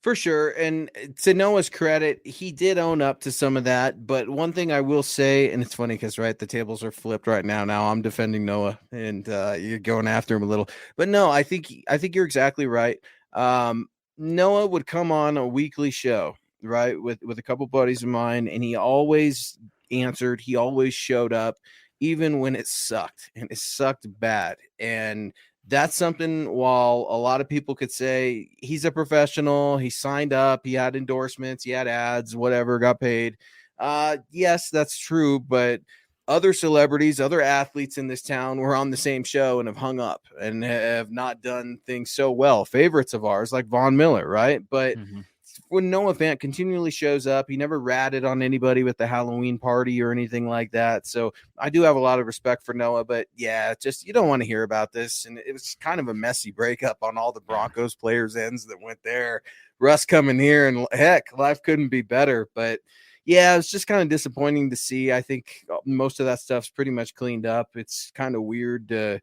For sure. And to Noah's credit, he did own up to some of that. But one thing I will say, and it's funny because, right, the tables are flipped right now. Now I'm defending Noah and you're going after him a little. But no, I think you're exactly right. Noah would come on a weekly show, right, with a couple buddies of mine, and he always answered. He always showed up, even when it sucked, and it sucked bad. And that's something, while a lot of people could say he's a professional, he signed up, he had endorsements, he had ads, whatever, got paid. Yes, that's true. But other celebrities, other athletes in this town were on the same show and have hung up and have not done things so well. Favorites of ours like Von Miller, right? But when Noah Fant continually shows up, he never ratted on anybody with the Halloween party or anything like that. So I do have a lot of respect for Noah, but yeah, just, you don't want to hear about this. And it was kind of a messy breakup on all the Broncos players' ends that went there. Russ coming here, and heck, life couldn't be better. But yeah, it's just kind of disappointing to see. I think most of that stuff's pretty much cleaned up. It's kind of weird to,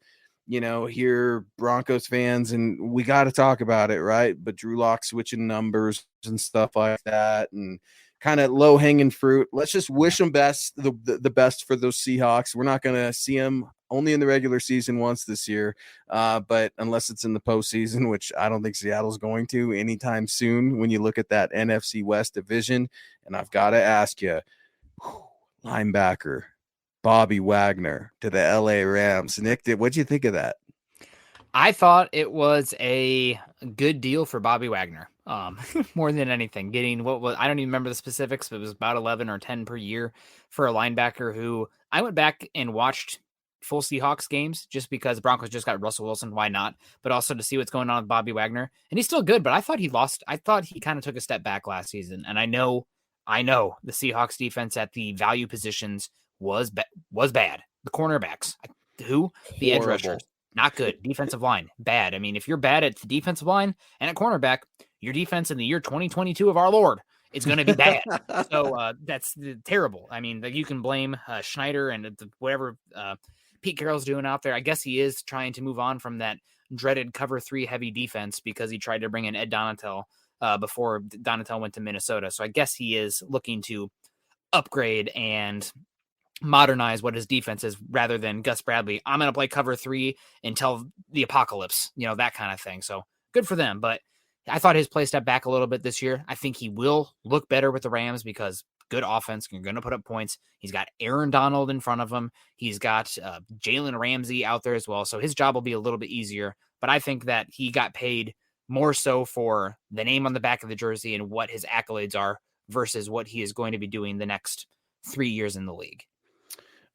hear Broncos fans, and we got to talk about it, right? But Drew Lock switching numbers and stuff like that, and kind of low hanging fruit. Let's just wish them the best for those Seahawks. We're not going to see them only in the regular season once this year, but unless it's in the postseason, which I don't think Seattle's going to anytime soon. When you look at that NFC West division, and I've got to ask you, linebacker Bobby Wagner to the LA Rams. Nick, what'd you think of that? I thought it was a good deal for Bobby Wagner. More than anything, getting I don't even remember the specifics, but it was about 11 or 10 per year for a linebacker who I went back and watched full Seahawks games just because the Broncos just got Russell Wilson. Why not? But also to see what's going on with Bobby Wagner. And he's still good, but I thought he kind of took a step back last season. And I know the Seahawks defense at the value positions was bad. The cornerbacks, the edge rushers, not good. Defensive line, bad. I mean, if you're bad at the defensive line and at cornerback, your defense in the year 2022 of our Lord, it's going to be bad. So that's terrible. I mean, you can blame Schneider and whatever Pete Carroll's doing out there. I guess he is trying to move on from that dreaded cover 3 heavy defense because he tried to bring in Ed Donatel before Donatel went to Minnesota. So I guess he is looking to upgrade and modernize what his defense is rather than Gus Bradley. I'm going to play cover 3 until the apocalypse, that kind of thing. So good for them. But I thought his play stepped back a little bit this year. I think he will look better with the Rams because good offense. You're going to put up points. He's got Aaron Donald in front of him. He's got Jalen Ramsey out there as well. So his job will be a little bit easier. But I think that he got paid more so for the name on the back of the jersey and what his accolades are versus what he is going to be doing the next 3 years in the league.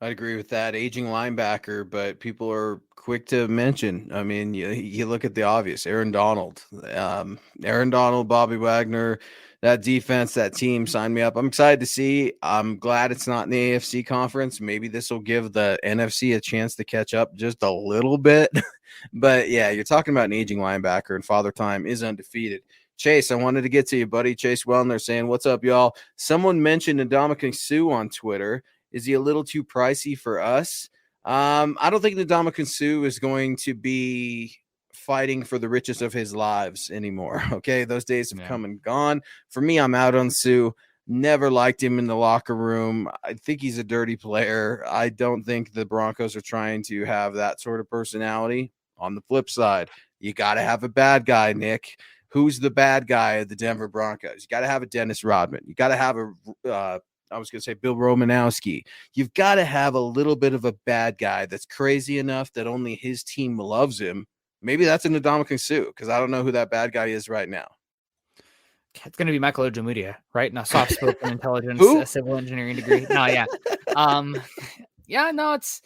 I'd agree with that. Aging linebacker, but people are quick to mention. I mean, you look at the obvious. Aaron Donald, Bobby Wagner, that defense, that team, sign me up. I'm excited to see. I'm glad it's not in the AFC conference. Maybe this will give the NFC a chance to catch up just a little bit. But yeah, you're talking about an aging linebacker, and Father Time is undefeated. Chase, I wanted to get to you, buddy. Chase Wellner saying, what's up, y'all? Someone mentioned Ndamukong Suh on Twitter. Is he a little too pricey for us? I don't think Ndamukong Suh is going to be fighting for the riches of his lives anymore. Okay, those days have come and gone. For me, I'm out on Suh. Never liked him in the locker room. I think he's a dirty player. I don't think the Broncos are trying to have that sort of personality. On the flip side, you got to have a bad guy, Nick. Who's the bad guy of the Denver Broncos? You got to have a Dennis Rodman. You got to have I was going to say Bill Romanowski. You've got to have a little bit of a bad guy that's crazy enough that only his team loves him. Maybe that's an Ndamukong Suh, because I don't know who that bad guy is right now. It's going to be Michael Ojemudia, right? Now, soft-spoken intelligence, a civil engineering degree. No, yeah. It's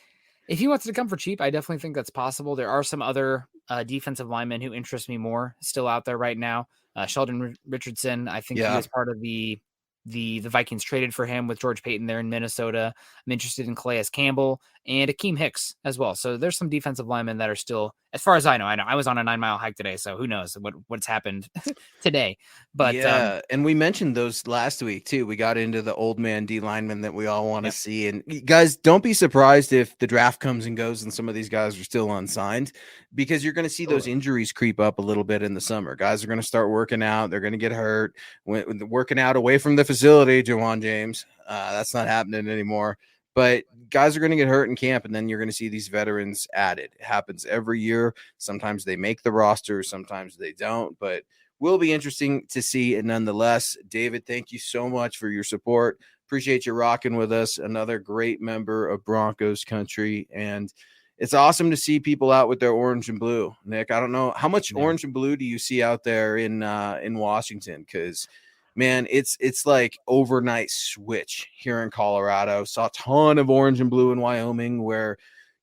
if he wants to come for cheap, I definitely think that's possible. There are some other defensive linemen who interest me more still out there right now. Sheldon Richardson, I think he was part of the Vikings traded for him with George Payton there in Minnesota. I'm interested in Calais Campbell and Akeem Hicks as well. So there's some defensive linemen that are still, as far as I know, I was on a 9-mile hike today, so who knows what's happened today. But and we mentioned those last week too. We got into the old man D linemen that we all want to see. And guys, don't be surprised if the draft comes and goes and some of these guys are still unsigned, because you're going to see those injuries creep up a little bit in the summer. Guys are going to start working out. They're going to get hurt. Working out away from the facility, Jawan James. That's not happening anymore. But guys are going to get hurt in camp, and then you're going to see these veterans added. It happens every year. Sometimes they make the roster, sometimes they don't. But will be interesting to see. And nonetheless, David, thank you so much for your support. Appreciate you rocking with us. Another great member of Broncos country. And it's awesome to see people out with their orange and blue. Nick, I don't know how much orange and blue do you see out there in Washington? Because man, it's like overnight switch here in Colorado. Saw a ton of orange and blue in Wyoming, where,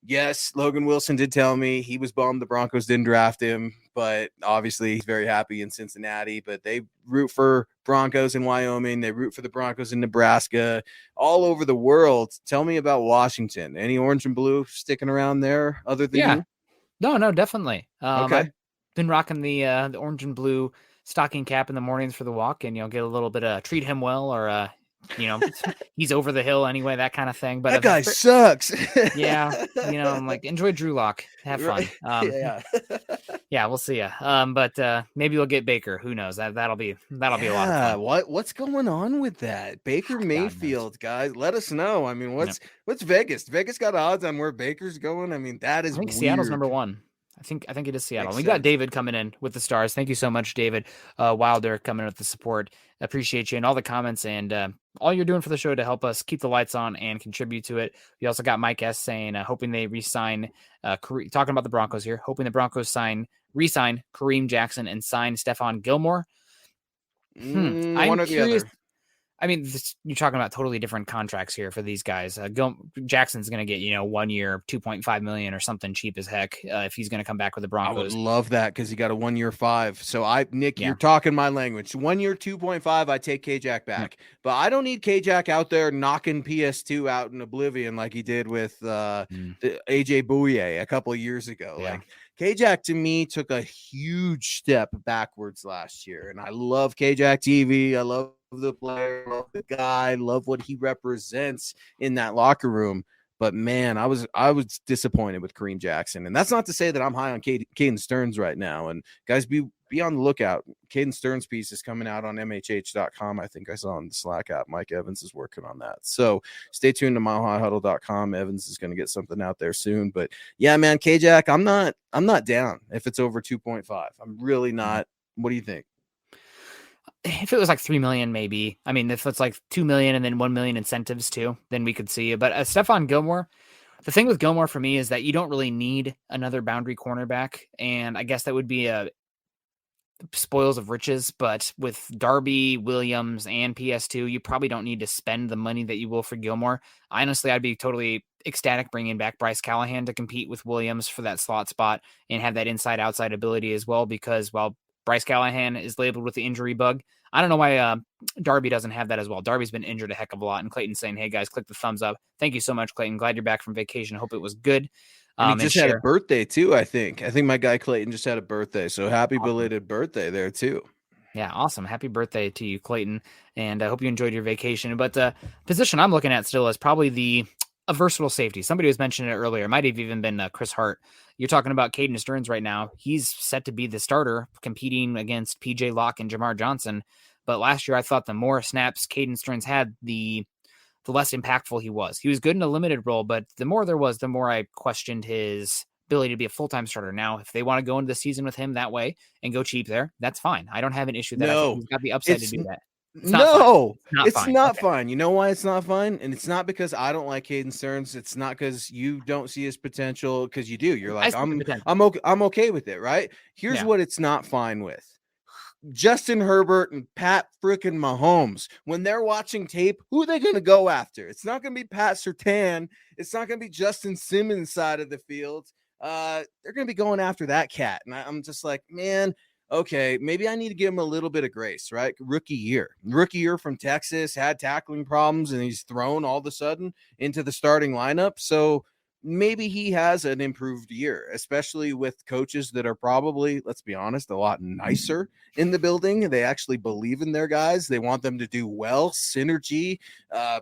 yes, Logan Wilson did tell me he was bummed the Broncos didn't draft him, but obviously he's very happy in Cincinnati. But they root for Broncos in Wyoming. They root for the Broncos in Nebraska, all over the world. Tell me about Washington. Any orange and blue sticking around there other than you? No, definitely. Okay. I've been rocking the orange and blue stocking cap in the mornings for the walk, and get a little bit of treat him well, or he's over the hill anyway, that kind of thing. But that guy sucks. I'm like, enjoy Drew Lock, have fun. We'll see ya. But maybe we'll get Baker. Who knows? That'll be a lot of fun. What's going on with that Baker Mayfield, guys? Let us know. I mean, what's Vegas? Vegas got odds on where Baker's going. I mean, that is. I think weird. Seattle's number one. I think it is Seattle. Makes We got sense. David coming in with the stars. Thank you so much, David. Wilder coming in with the support. Appreciate you and all the comments and all you're doing for the show to help us keep the lights on and contribute to it. We also got Mike S saying, hoping they re-sign, talking about the Broncos here, hoping the Broncos re-sign Kareem Jackson and sign Stephon Gilmore. One or the curious. other. I mean, you're talking about totally different contracts here for these guys. Jackson's going to get, 1 year, $2.5 million or something cheap as heck if he's going to come back with the Broncos. I would love that because he got a 1 year $5. So Nick, you're talking my language. 1 year, 2.5. I take K-Jack back, but I don't need K-Jack out there knocking PS2 out in oblivion like he did with the AJ Bouye a couple of years ago. Yeah. Like K-Jack to me took a huge step backwards last year, and I love K-Jack TV. I love the player, love the guy, love what he represents in that locker room. But man, I was disappointed with Kareem Jackson, and that's not to say that I'm high on Caden Stearns right now. And guys, be on the lookout. Caden Stearns' piece is coming out on MHH.com. I think I saw on the Slack app. Mike Evans is working on that, so stay tuned to milehighhuddle.com. Evans is going to get something out there soon. But yeah, man, K-Jack, I'm not down if it's over 2.5. I'm really not. What do you think? If it was like 3 million, maybe. I mean, if it's like 2 million and then 1 million incentives too, then we could see it. But Stephon Gilmore, the thing with Gilmore for me is that you don't really need another boundary cornerback. And I guess that would be spoils of riches, but with Darby, Williams, and PS2, you probably don't need to spend the money that you will for Gilmore. Honestly, I'd be totally ecstatic bringing back Bryce Callahan to compete with Williams for that slot spot and have that inside-outside ability as well, because while Bryce Callahan is labeled with the injury bug, I don't know why Darby doesn't have that as well. Darby's been injured a heck of a lot, and Clayton's saying, hey, guys, click the thumbs up. Thank you so much, Clayton. Glad you're back from vacation. Hope it was good. And he just had a birthday too, I think. I think my guy Clayton just had a birthday, so happy belated birthday there too. Yeah, awesome. Happy birthday to you, Clayton, and I hope you enjoyed your vacation. But the position I'm looking at still is probably a versatile safety. Somebody was mentioning it earlier. It might have even been Chris Hart. You're talking about Caden Stearns right now. He's set to be the starter competing against PJ Locke and Jamar Johnson. But last year, I thought the more snaps Caden Stearns had, the less impactful he was. He was good in a limited role, but the more there was, the more I questioned his ability to be a full-time starter. Now, if they want to go into the season with him that way and go cheap there, that's fine. I don't have an issue with that. I think he's got the upside to do that. It's not fine. You know why it's not fine? And it's not because I don't like Caden Stearns. It's not because you don't see his potential, because you do. You're like, I'm okay with it, right? Here's what it's not fine with. Justin Herbert and Pat freaking Mahomes, when they're watching tape, who are they going to go after? It's not going to be Pat Surtain. It's not going to be Justin Simmons side of the field. They're going to be going after that cat. And I'm just like, man, okay, maybe I need to give him a little bit of grace, right? Rookie year from Texas, had tackling problems, and he's thrown all of a sudden into the starting lineup. So maybe he has an improved year, especially with coaches that are probably, let's be honest, a lot nicer in the building. They actually believe in their guys. They want them to do well. Synergy,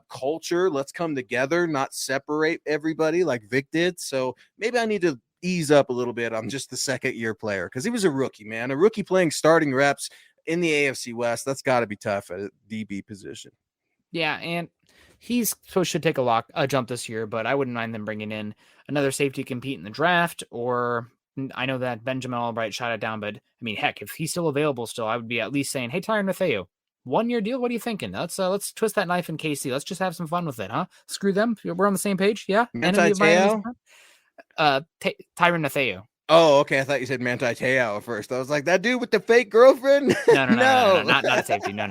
culture, let's come together, not separate everybody like Vic did. So maybe I need to ease up a little bit on just the second-year player, because he was a rookie, man. A rookie playing starting reps in the AFC West, that's got to be tough at a DB position. Yeah, and he's supposed to take a jump this year, but I wouldn't mind them bringing in another safety to compete in the draft. Or I know that Benjamin Albright shot it down, but I mean, heck, if he's still available still, I would be at least saying, hey, Tyrann Mathieu, 1-year deal. What are you thinking? Let's twist that knife in KC. Let's just have some fun with it, huh? Screw them. We're on the same page. Yeah. Tyrann Mathieu. Oh, okay. I thought you said Manti Te'o at first. I was like, that dude with the fake girlfriend? No, not a safety. No.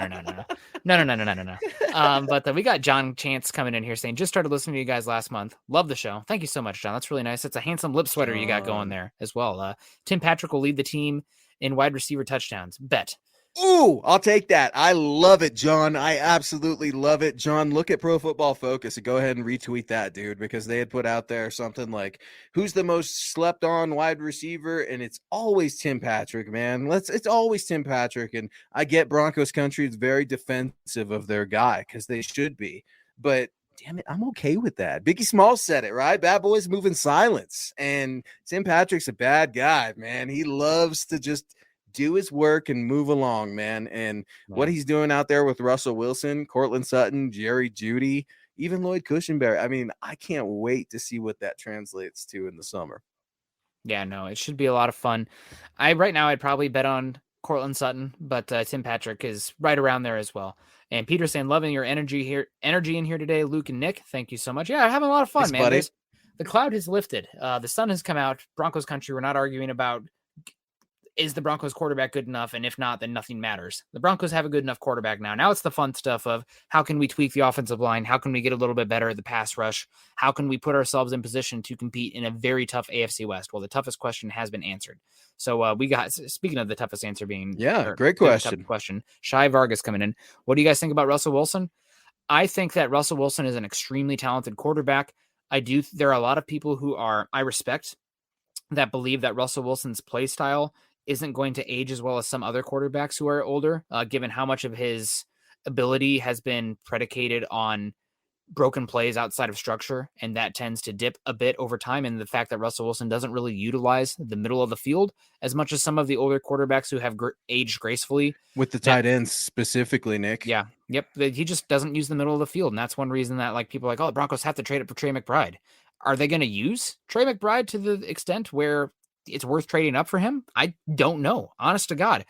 But we got John Chance coming in here saying, just started listening to you guys last month. Love the show. Thank you so much, John. That's really nice. It's a handsome lip sweater you got going there as well. Tim Patrick will lead the team in wide receiver touchdowns. Bet. Ooh, I'll take that. I love it, John. I absolutely love it. John, look at Pro Football Focus and go ahead and retweet that, dude, because they had put out there something like, who's the most slept on wide receiver? And it's always Tim Patrick, man. It's always Tim Patrick. And I get Broncos country is very defensive of their guy, because they should be. But damn it, I'm okay with that. Biggie Smalls said it, right? Bad boys move in silence. And Tim Patrick's a bad guy, man. He loves to just do his work and move along, man. And what he's doing out there with Russell Wilson, Cortland Sutton, Jerry Jeudy, even Lloyd Cushenberry. I mean, I can't wait to see what that translates to in the summer. Yeah, no, it should be a lot of fun. Right now I'd probably bet on Cortland Sutton, but Tim Patrick is right around there as well. And Peter saying, loving your energy in here today, Luke and Nick. Thank you so much. Yeah, having a lot of fun, man. The cloud has lifted. The sun has come out. Broncos country. We're not arguing about, is the Broncos quarterback good enough? And if not, then nothing matters. The Broncos have a good enough quarterback now. Now it's the fun stuff of how can we tweak the offensive line? How can we get a little bit better at the pass rush? How can we put ourselves in position to compete in a very tough AFC West? Well, the toughest question has been answered. So we got, speaking of the toughest answer being, great question. Shai Vargas coming in. What do you guys think about Russell Wilson? I think that Russell Wilson is an extremely talented quarterback. There are a lot of people who I respect, that believe that Russell Wilson's play style isn't going to age as well as some other quarterbacks who are older, given how much of his ability has been predicated on broken plays outside of structure, and that tends to dip a bit over time. And the fact that Russell Wilson doesn't really utilize the middle of the field as much as some of the older quarterbacks who have aged gracefully. With the tight ends specifically, Nick. Yeah. Yep. He just doesn't use the middle of the field. And that's one reason that people are like, oh, the Broncos have to trade up for Trey McBride. Are they going to use Trey McBride to the extent where it's worth trading up for him? I don't know. Honest to God.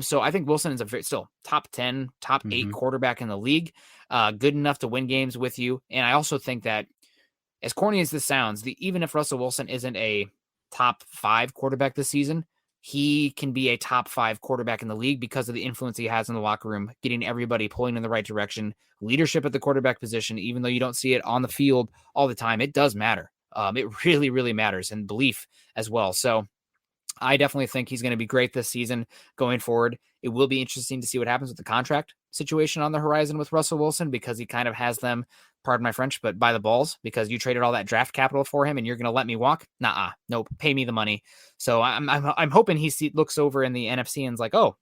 So I think Wilson is still top 10, top 8 quarterback in the league. Good enough to win games with you. And I also think that, as corny as this sounds, even if Russell Wilson isn't a top 5 quarterback this season, he can be a top 5 quarterback in the league because of the influence he has in the locker room, getting everybody pulling in the right direction, leadership at the quarterback position, even though you don't see it on the field all the time. It does matter. It really, really matters, and belief as well. So I definitely think he's going to be great this season going forward. It will be interesting to see what happens with the contract situation on the horizon with Russell Wilson, because he kind of has them, pardon my French, but by the balls, because you traded all that draft capital for him and you're going to let me walk? Nuh-uh. Nope. Pay me the money. So I'm hoping he looks over in the NFC and is like, oh,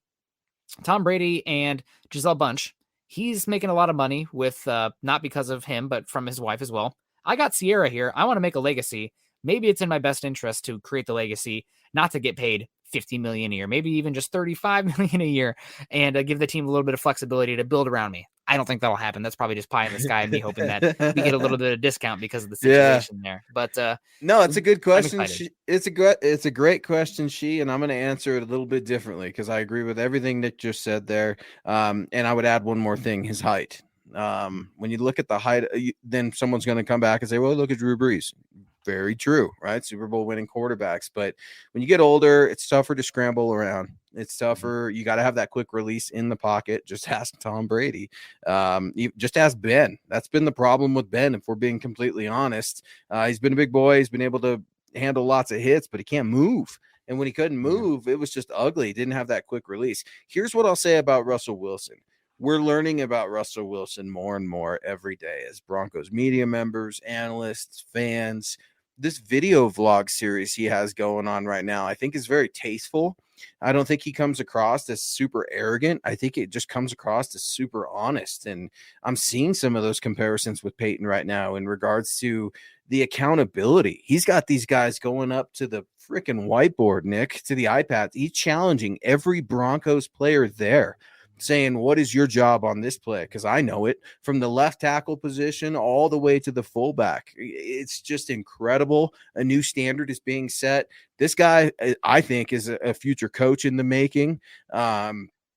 Tom Brady and Gisele Bunch, he's making a lot of money with, not because of him, but from his wife as well. I got Sierra here. I want to make a legacy. Maybe it's in my best interest to create the legacy, not to get paid $50 million a year, maybe even just $35 million a year, and give the team a little bit of flexibility to build around me. I don't think that'll happen. That's probably just pie in the sky, me hoping that we get a little bit of discount because of the situation there. But no, it's a good question. It's a great question, and I'm going to answer it a little bit differently because I agree with everything Nick just said there. And I would add one more thing: his height. When you look at the height, then someone's going to come back and say, well, look at Drew Brees. Very true, right? Super Bowl winning quarterbacks. But when you get older, it's tougher to scramble around. It's tougher. You got to have that quick release in the pocket. Just ask Tom Brady. Just ask Ben. That's been the problem with Ben, if we're being completely honest. He's been a big boy. He's been able to handle lots of hits, but he can't move. And when he couldn't move, it was just ugly. He didn't have that quick release. Here's what I'll say about Russell Wilson. We're learning about Russell Wilson more and more every day as Broncos media members, analysts, fans. This video vlog series he has going on right now, I think, is very tasteful. I don't think he comes across as super arrogant. I think it just comes across as super honest. And I'm seeing some of those comparisons with Peyton right now in regards to the accountability. He's got these guys going up to the freaking whiteboard, Nick, to the iPad. He's challenging every Broncos player there, saying, what is your job on this play? Because I know it, from the left tackle position all the way to the fullback. It's just incredible. A new standard is being set. This guy, I think, is a future coach in the making.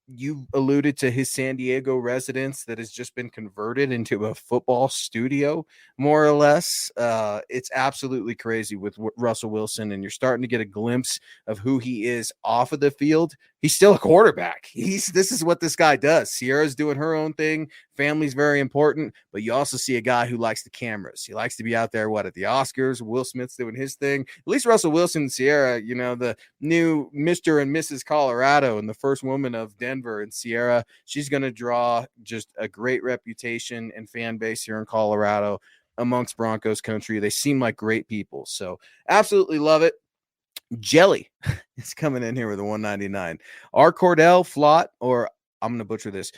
You alluded to his San Diego residence that has just been converted into a football studio, more or less. It's absolutely crazy with Russell Wilson, and you're starting to get a glimpse of who he is off of the field. He's still a quarterback. This is what this guy does. Sierra's doing her own thing. Family's very important, but you also see a guy who likes the cameras. He likes to be out there, at the Oscars. Will Smith's doing his thing. At least Russell Wilson and Sierra, the new Mr. and Mrs. Colorado and the first woman of Denver. And Sierra, she's going to draw just a great reputation and fan base here in Colorado amongst Broncos country. They seem like great people. So absolutely love it. Jelly is coming in here with a 199. Are Cordell, Flott, or I'm going to butcher this,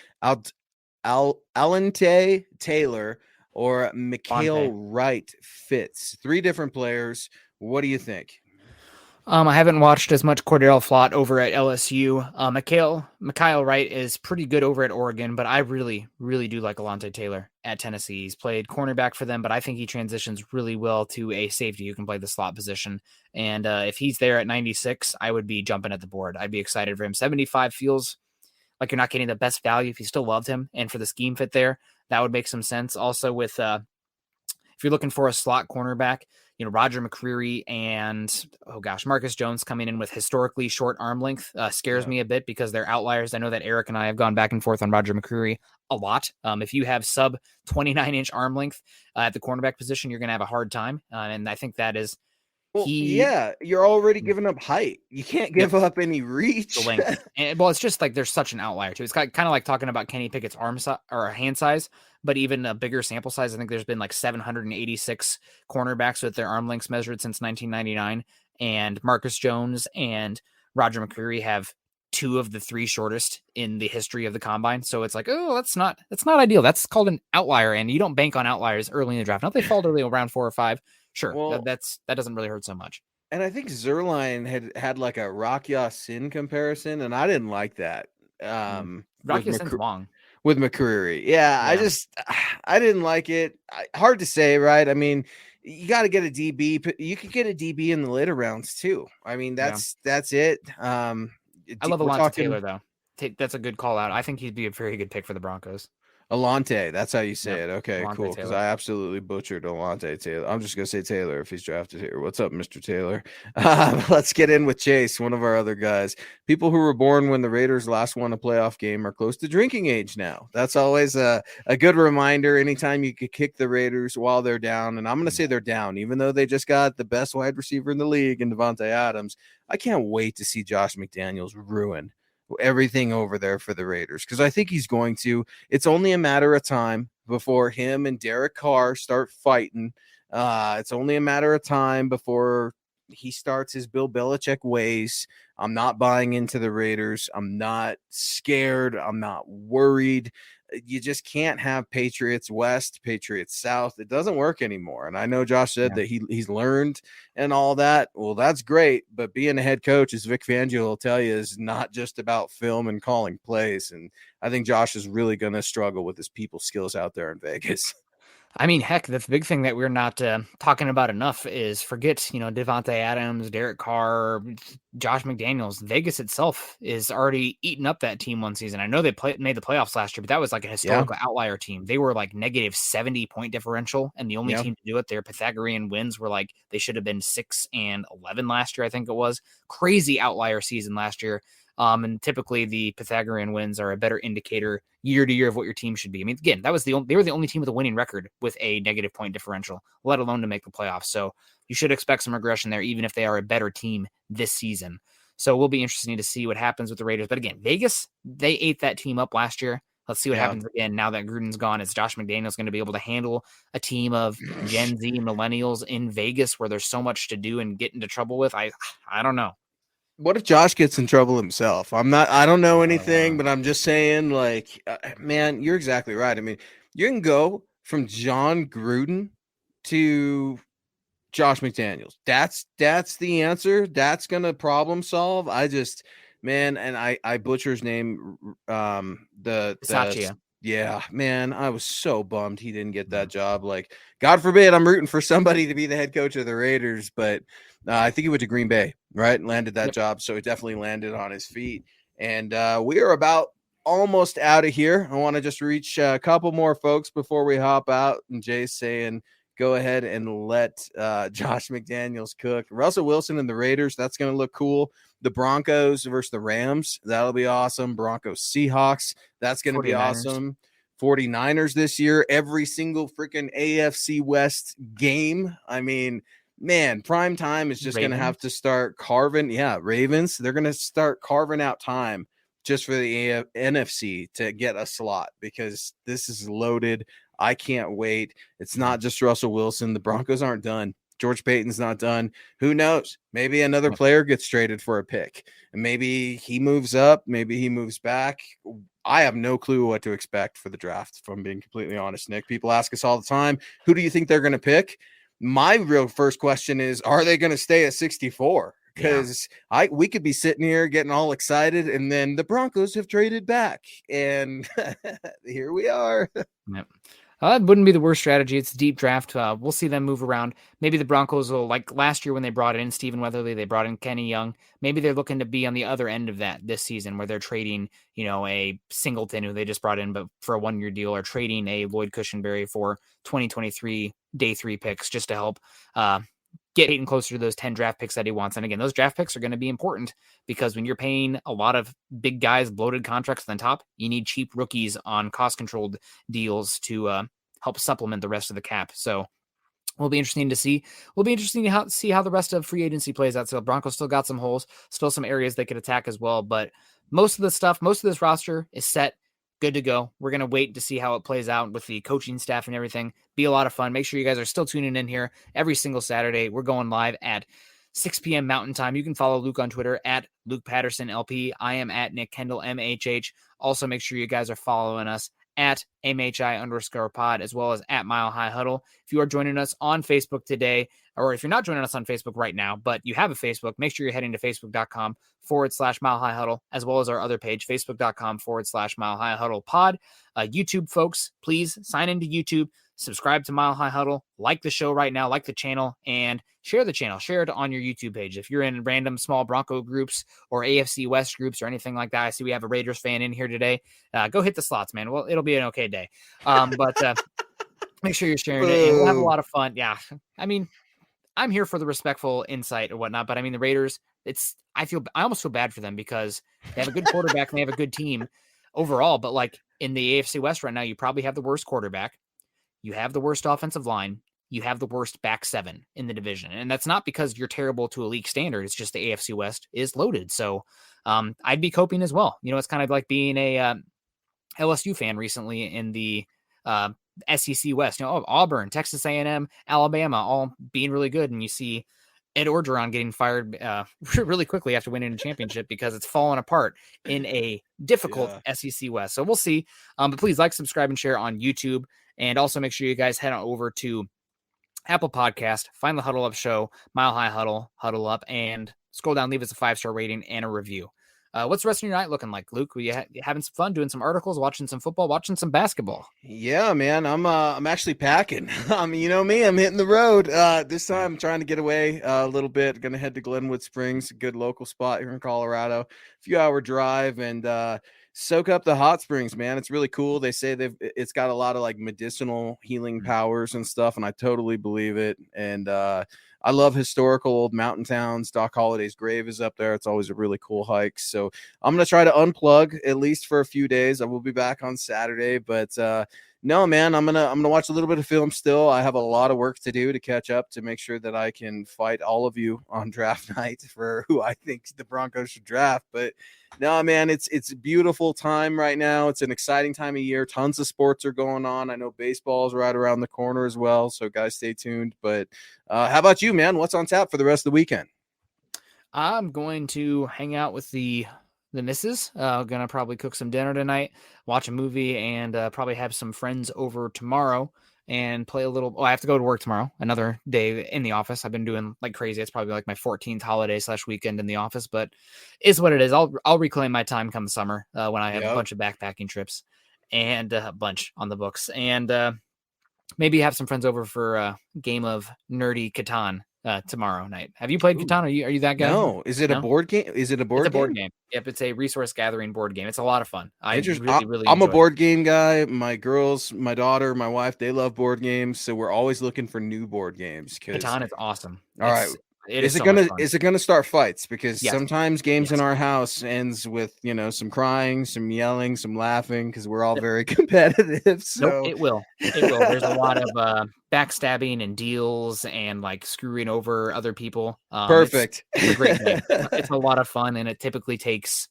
Alante Taylor or Mikhail Wright fits? 3 different players. What do you think? I haven't watched as much Cordell Flott over at LSU. Mikhail Wright is pretty good over at Oregon, but I really, really do like Alante Taylor at Tennessee. He's played cornerback for them, but I think he transitions really well to a safety who can play the slot position. And if he's there at 96, I would be jumping at the board. I'd be excited for him. 75 feels like you're not getting the best value if you still loved him. And for the scheme fit there, that would make some sense. Also with, if you're looking for a slot cornerback, Roger McCreary and, Marcus Jones coming in with historically short arm length scares me a bit because they're outliers. I know that Eric and I have gone back and forth on Roger McCreary a lot. If you have sub 29-inch arm length at the cornerback position, you're going to have a hard time. And I think that is, you're already giving up height. You can't give up any reach. The length. And, it's just like there's such an outlier too. It's kind of like talking about Kenny Pickett's arm size or hand size, but even a bigger sample size. I think there's been like 786 cornerbacks with their arm lengths measured since 1999, and Marcus Jones and Roger McCreary have 2 of the 3 shortest in the history of the combine. So it's like, that's not ideal. That's called an outlier, and you don't bank on outliers early in the draft. Not they fall early around 4 or 5. Sure, well, that doesn't really hurt so much. And I think Zerline had like a Rock Ya-Sin comparison, and I didn't like that. Rock Ya-Sin's long. With McCreary. Yeah, I didn't like it. Hard to say, right? I mean, you got to get a DB. You could get a DB in the later rounds too. I mean, that's it. I love Alontae Taylor, though. That's a good call out. I think he'd be a very good pick for the Broncos. Alante, that's how you say Yep. it. Okay, Alante cool. Because Taylor. I absolutely butchered Alante Taylor. I'm just gonna say Taylor if he's drafted here. What's up, Mr. Taylor? Let's get in with Chase, one of our other guys. People who were born when the Raiders last won a playoff game are close to drinking age now. That's always a good reminder. Anytime you could kick the Raiders while they're down, and I'm gonna say they're down, even though they just got the best wide receiver in the league in Devontae Adams. I can't wait to see Josh McDaniels ruin everything over there for the Raiders, because I think he's going to. It's only a matter of time before him and Derek Carr start fighting. It's only a matter of time before he starts his Bill Belichick ways. I'm not buying into the Raiders. I'm not scared. I'm not worried. You just can't have Patriots West, Patriots South. It doesn't work anymore. And I know Josh said that he's learned and all that. Well, that's great. But being a head coach, as Vic Fangio will tell you, is not just about film and calling plays. And I think Josh is really going to struggle with his people skills out there in Vegas. I mean, heck, the big thing that we're not talking about enough is forget, Devontae Adams, Derek Carr, Josh McDaniels. Vegas itself is already eating up that team one season. I know they made the playoffs last year, but that was like a historical outlier team. They were like negative 70 point differential, and the only team to do it, their Pythagorean wins were like they should have been 6-11 last year, I think it was. Crazy outlier season last year. And typically the Pythagorean wins are a better indicator year to year of what your team should be. I mean, again, they were the only team with a winning record with a negative point differential, let alone to make the playoffs. So you should expect some regression there, even if they are a better team this season. So it will be interesting to see what happens with the Raiders. But again, Vegas, they ate that team up last year. Let's see what happens again now that Gruden's gone. Is Josh McDaniels going to be able to handle a team of Gen Z millennials in Vegas where there's so much to do and get into trouble with? I don't know. What if Josh gets in trouble himself? I don't know anything, but I'm just saying, like, man, you're exactly right. I mean, you can go from John Gruden to Josh McDaniels. That's the answer. That's going to problem solve. And I butcher his name. Yeah, man, I was so bummed he didn't get that job. Like, God forbid I'm rooting for somebody to be the head coach of the Raiders, but I think he went to Green Bay, right? And landed that job. So he definitely landed on his feet. And we are about almost out of here. I want to just reach a couple more folks before we hop out. And Jay's saying, go ahead and let Josh McDaniels cook. Russell Wilson and the Raiders, that's going to look cool. The Broncos versus the Rams, that'll be awesome. Broncos Seahawks, that's going to be awesome. 49ers this year, every single freaking AFC West game. I mean, man, prime time is just going to have to start carving. Yeah, Ravens, they're going to start carving out time just for the NFC to get a slot, because this is loaded. I can't wait. It's not just Russell Wilson. The Broncos aren't done. George Payton's not done. Who knows? Maybe another player gets traded for a pick, and maybe he moves up. Maybe he moves back. I have no clue what to expect for the draft, if I'm being completely honest, Nick. People ask us all the time, who do you think they're going to pick? My real first question is, are they going to stay at 64? Because we could be sitting here getting all excited, and then the Broncos have traded back, and here we are. Yep. It wouldn't be the worst strategy. It's a deep draft. We'll see them move around. Maybe the Broncos will, like last year when they brought in Stephen Weatherly, they brought in Kenny Young. Maybe they're looking to be on the other end of that this season, where they're trading, a Singleton who they just brought in, but for a 1-year deal, or trading a Lloyd Cushenberry for 2023 day 3 picks just to help get Peyton closer to those 10 draft picks that he wants. And again, those draft picks are going to be important, because when you're paying a lot of big guys bloated contracts on top, you need cheap rookies on cost-controlled deals to help supplement the rest of the cap. So will be interesting to see. Will be interesting to see how the rest of free agency plays out. So Broncos still got some holes, still some areas they could attack as well. But most of this roster is set, good to go. We're going to wait to see how it plays out with the coaching staff and everything. Be a lot of fun. Make sure you guys are still tuning in here every single Saturday. We're going live at 6 p.m. Mountain Time. You can follow Luke on Twitter at Luke Patterson LP. I am at Nick Kendell MHH. Also, make sure you guys are following us at MHI_pod, as well as at Mile High Huddle. If you are joining us on Facebook today, or if you're not joining us on Facebook right now, but you have a Facebook, make sure you're heading to facebook.com/Mile High Huddle, as well as our other page, facebook.com/Mile High Huddle pod. YouTube folks, please sign into YouTube, subscribe to Mile High Huddle, like the show right now, like the channel, and share the channel. Share it on your YouTube page. If you're in random small Bronco groups or AFC West groups or anything like that, I see we have a Raiders fan in here today. Go hit the slots, man. Well, it'll be an okay day. But make sure you're sharing it, and we'll have a lot of fun. Yeah, I mean, I'm here for the respectful insight or whatnot, but I mean, the Raiders, I almost feel bad for them because they have a good quarterback and they have a good team overall, but like in the AFC West right now, you probably have the worst quarterback. You have the worst offensive line. You have the worst back seven in the division. And that's not because you're terrible to a league standard. It's just the AFC West is loaded. So I'd be coping as well. You know, it's kind of like being a LSU fan recently in the SEC West. You know, Auburn, Texas A&M, Alabama, all being really good. And you see Ed Orgeron getting fired really quickly after winning a championship because it's fallen apart in a difficult SEC West. So we'll see. But please like, subscribe, and share on YouTube. And also make sure you guys head on over to Apple Podcast, find the Huddle Up Show, Mile High Huddle, Huddle Up, and scroll down, leave us a 5-star rating and a review. What's the rest of your night looking like, Luke? Were you having some fun, doing some articles, watching some football, watching some basketball? Yeah, man. I'm actually packing. You know me, I'm hitting the road. This time I'm trying to get away a little bit. Going to head to Glenwood Springs, a good local spot here in Colorado. A few hour drive and soak up the hot springs, man. It's really cool. They say it's got a lot of like medicinal healing powers and stuff, and I totally believe it. And I love historical old mountain towns. Doc Holliday's grave is up there. It's always a really cool hike. So I'm going to try to unplug at least for a few days. I will be back on Saturday, but no, man, I'm going to watch a little bit of film still. I have a lot of work to do to catch up to make sure that I can fight all of you on draft night for who I think the Broncos should draft. But no, man, it's a beautiful time right now. It's an exciting time of year. Tons of sports are going on. I know baseball is right around the corner as well. So guys, stay tuned. But how about you, man? What's on tap for the rest of the weekend? I'm going to hang out with the missus. Gonna probably cook some dinner tonight, watch a movie, and probably have some friends over tomorrow and play a little. Oh, I have to go to work tomorrow. Another day in the office. I've been doing like crazy. It's probably like my 14th holiday / weekend in the office, but is what it is. I'll reclaim my time come summer when I have a bunch of backpacking trips and a bunch on the books, and maybe have some friends over for a game of nerdy Catan tomorrow night. Have you played Catan? Are you that guy? No. Is it a board game? Is it a board game? It's a board game. Yep, it's a resource gathering board game. It's a lot of fun. I'm a board game guy. My girls, my daughter, my wife, they love board games, so we're always looking for new board games. Catan is awesome. All right. Is it gonna start fights? Because sometimes games in our house ends with some crying, some yelling, some laughing because we're all very competitive. So nope, it will. There's a lot of backstabbing and deals and like screwing over other people. Perfect. It's a great game. It's a lot of fun, and it typically takes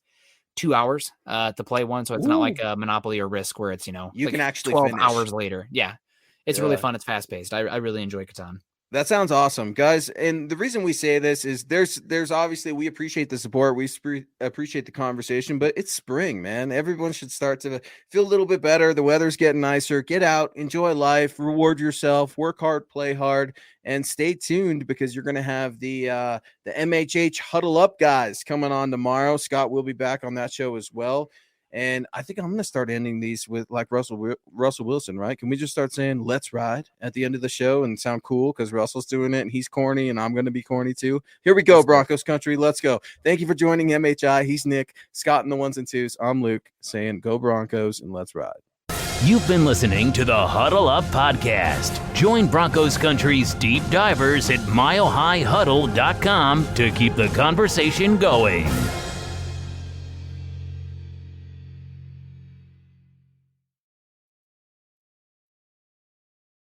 2 hours to play one. So it's not like a Monopoly or Risk where it's you like can actually 12 finish. hours later. Yeah, it's really fun. It's fast paced. I really enjoy Catan. That sounds awesome, guys. And the reason we say this is there's obviously, we appreciate the support. We appreciate the conversation, but it's spring, man. Everyone should start to feel a little bit better. The weather's getting nicer. Get out, enjoy life, reward yourself, work hard, play hard, and stay tuned because you're going to have the MHH Huddle Up guys coming on tomorrow. Scott will be back on that show as well. And I think I'm going to start ending these with like Russell Wilson, right? Can we just start saying "Let's ride" at the end of the show and sound cool because Russell's doing it and he's corny and I'm going to be corny too. Here we go, Broncos country. Let's go. Thank you for joining MHI. He's Nick, Scott in the ones and twos. I'm Luke saying go Broncos and let's ride. You've been listening to the Huddle Up Podcast. Join Broncos Country's deep divers at milehighhuddle.com to keep the conversation going.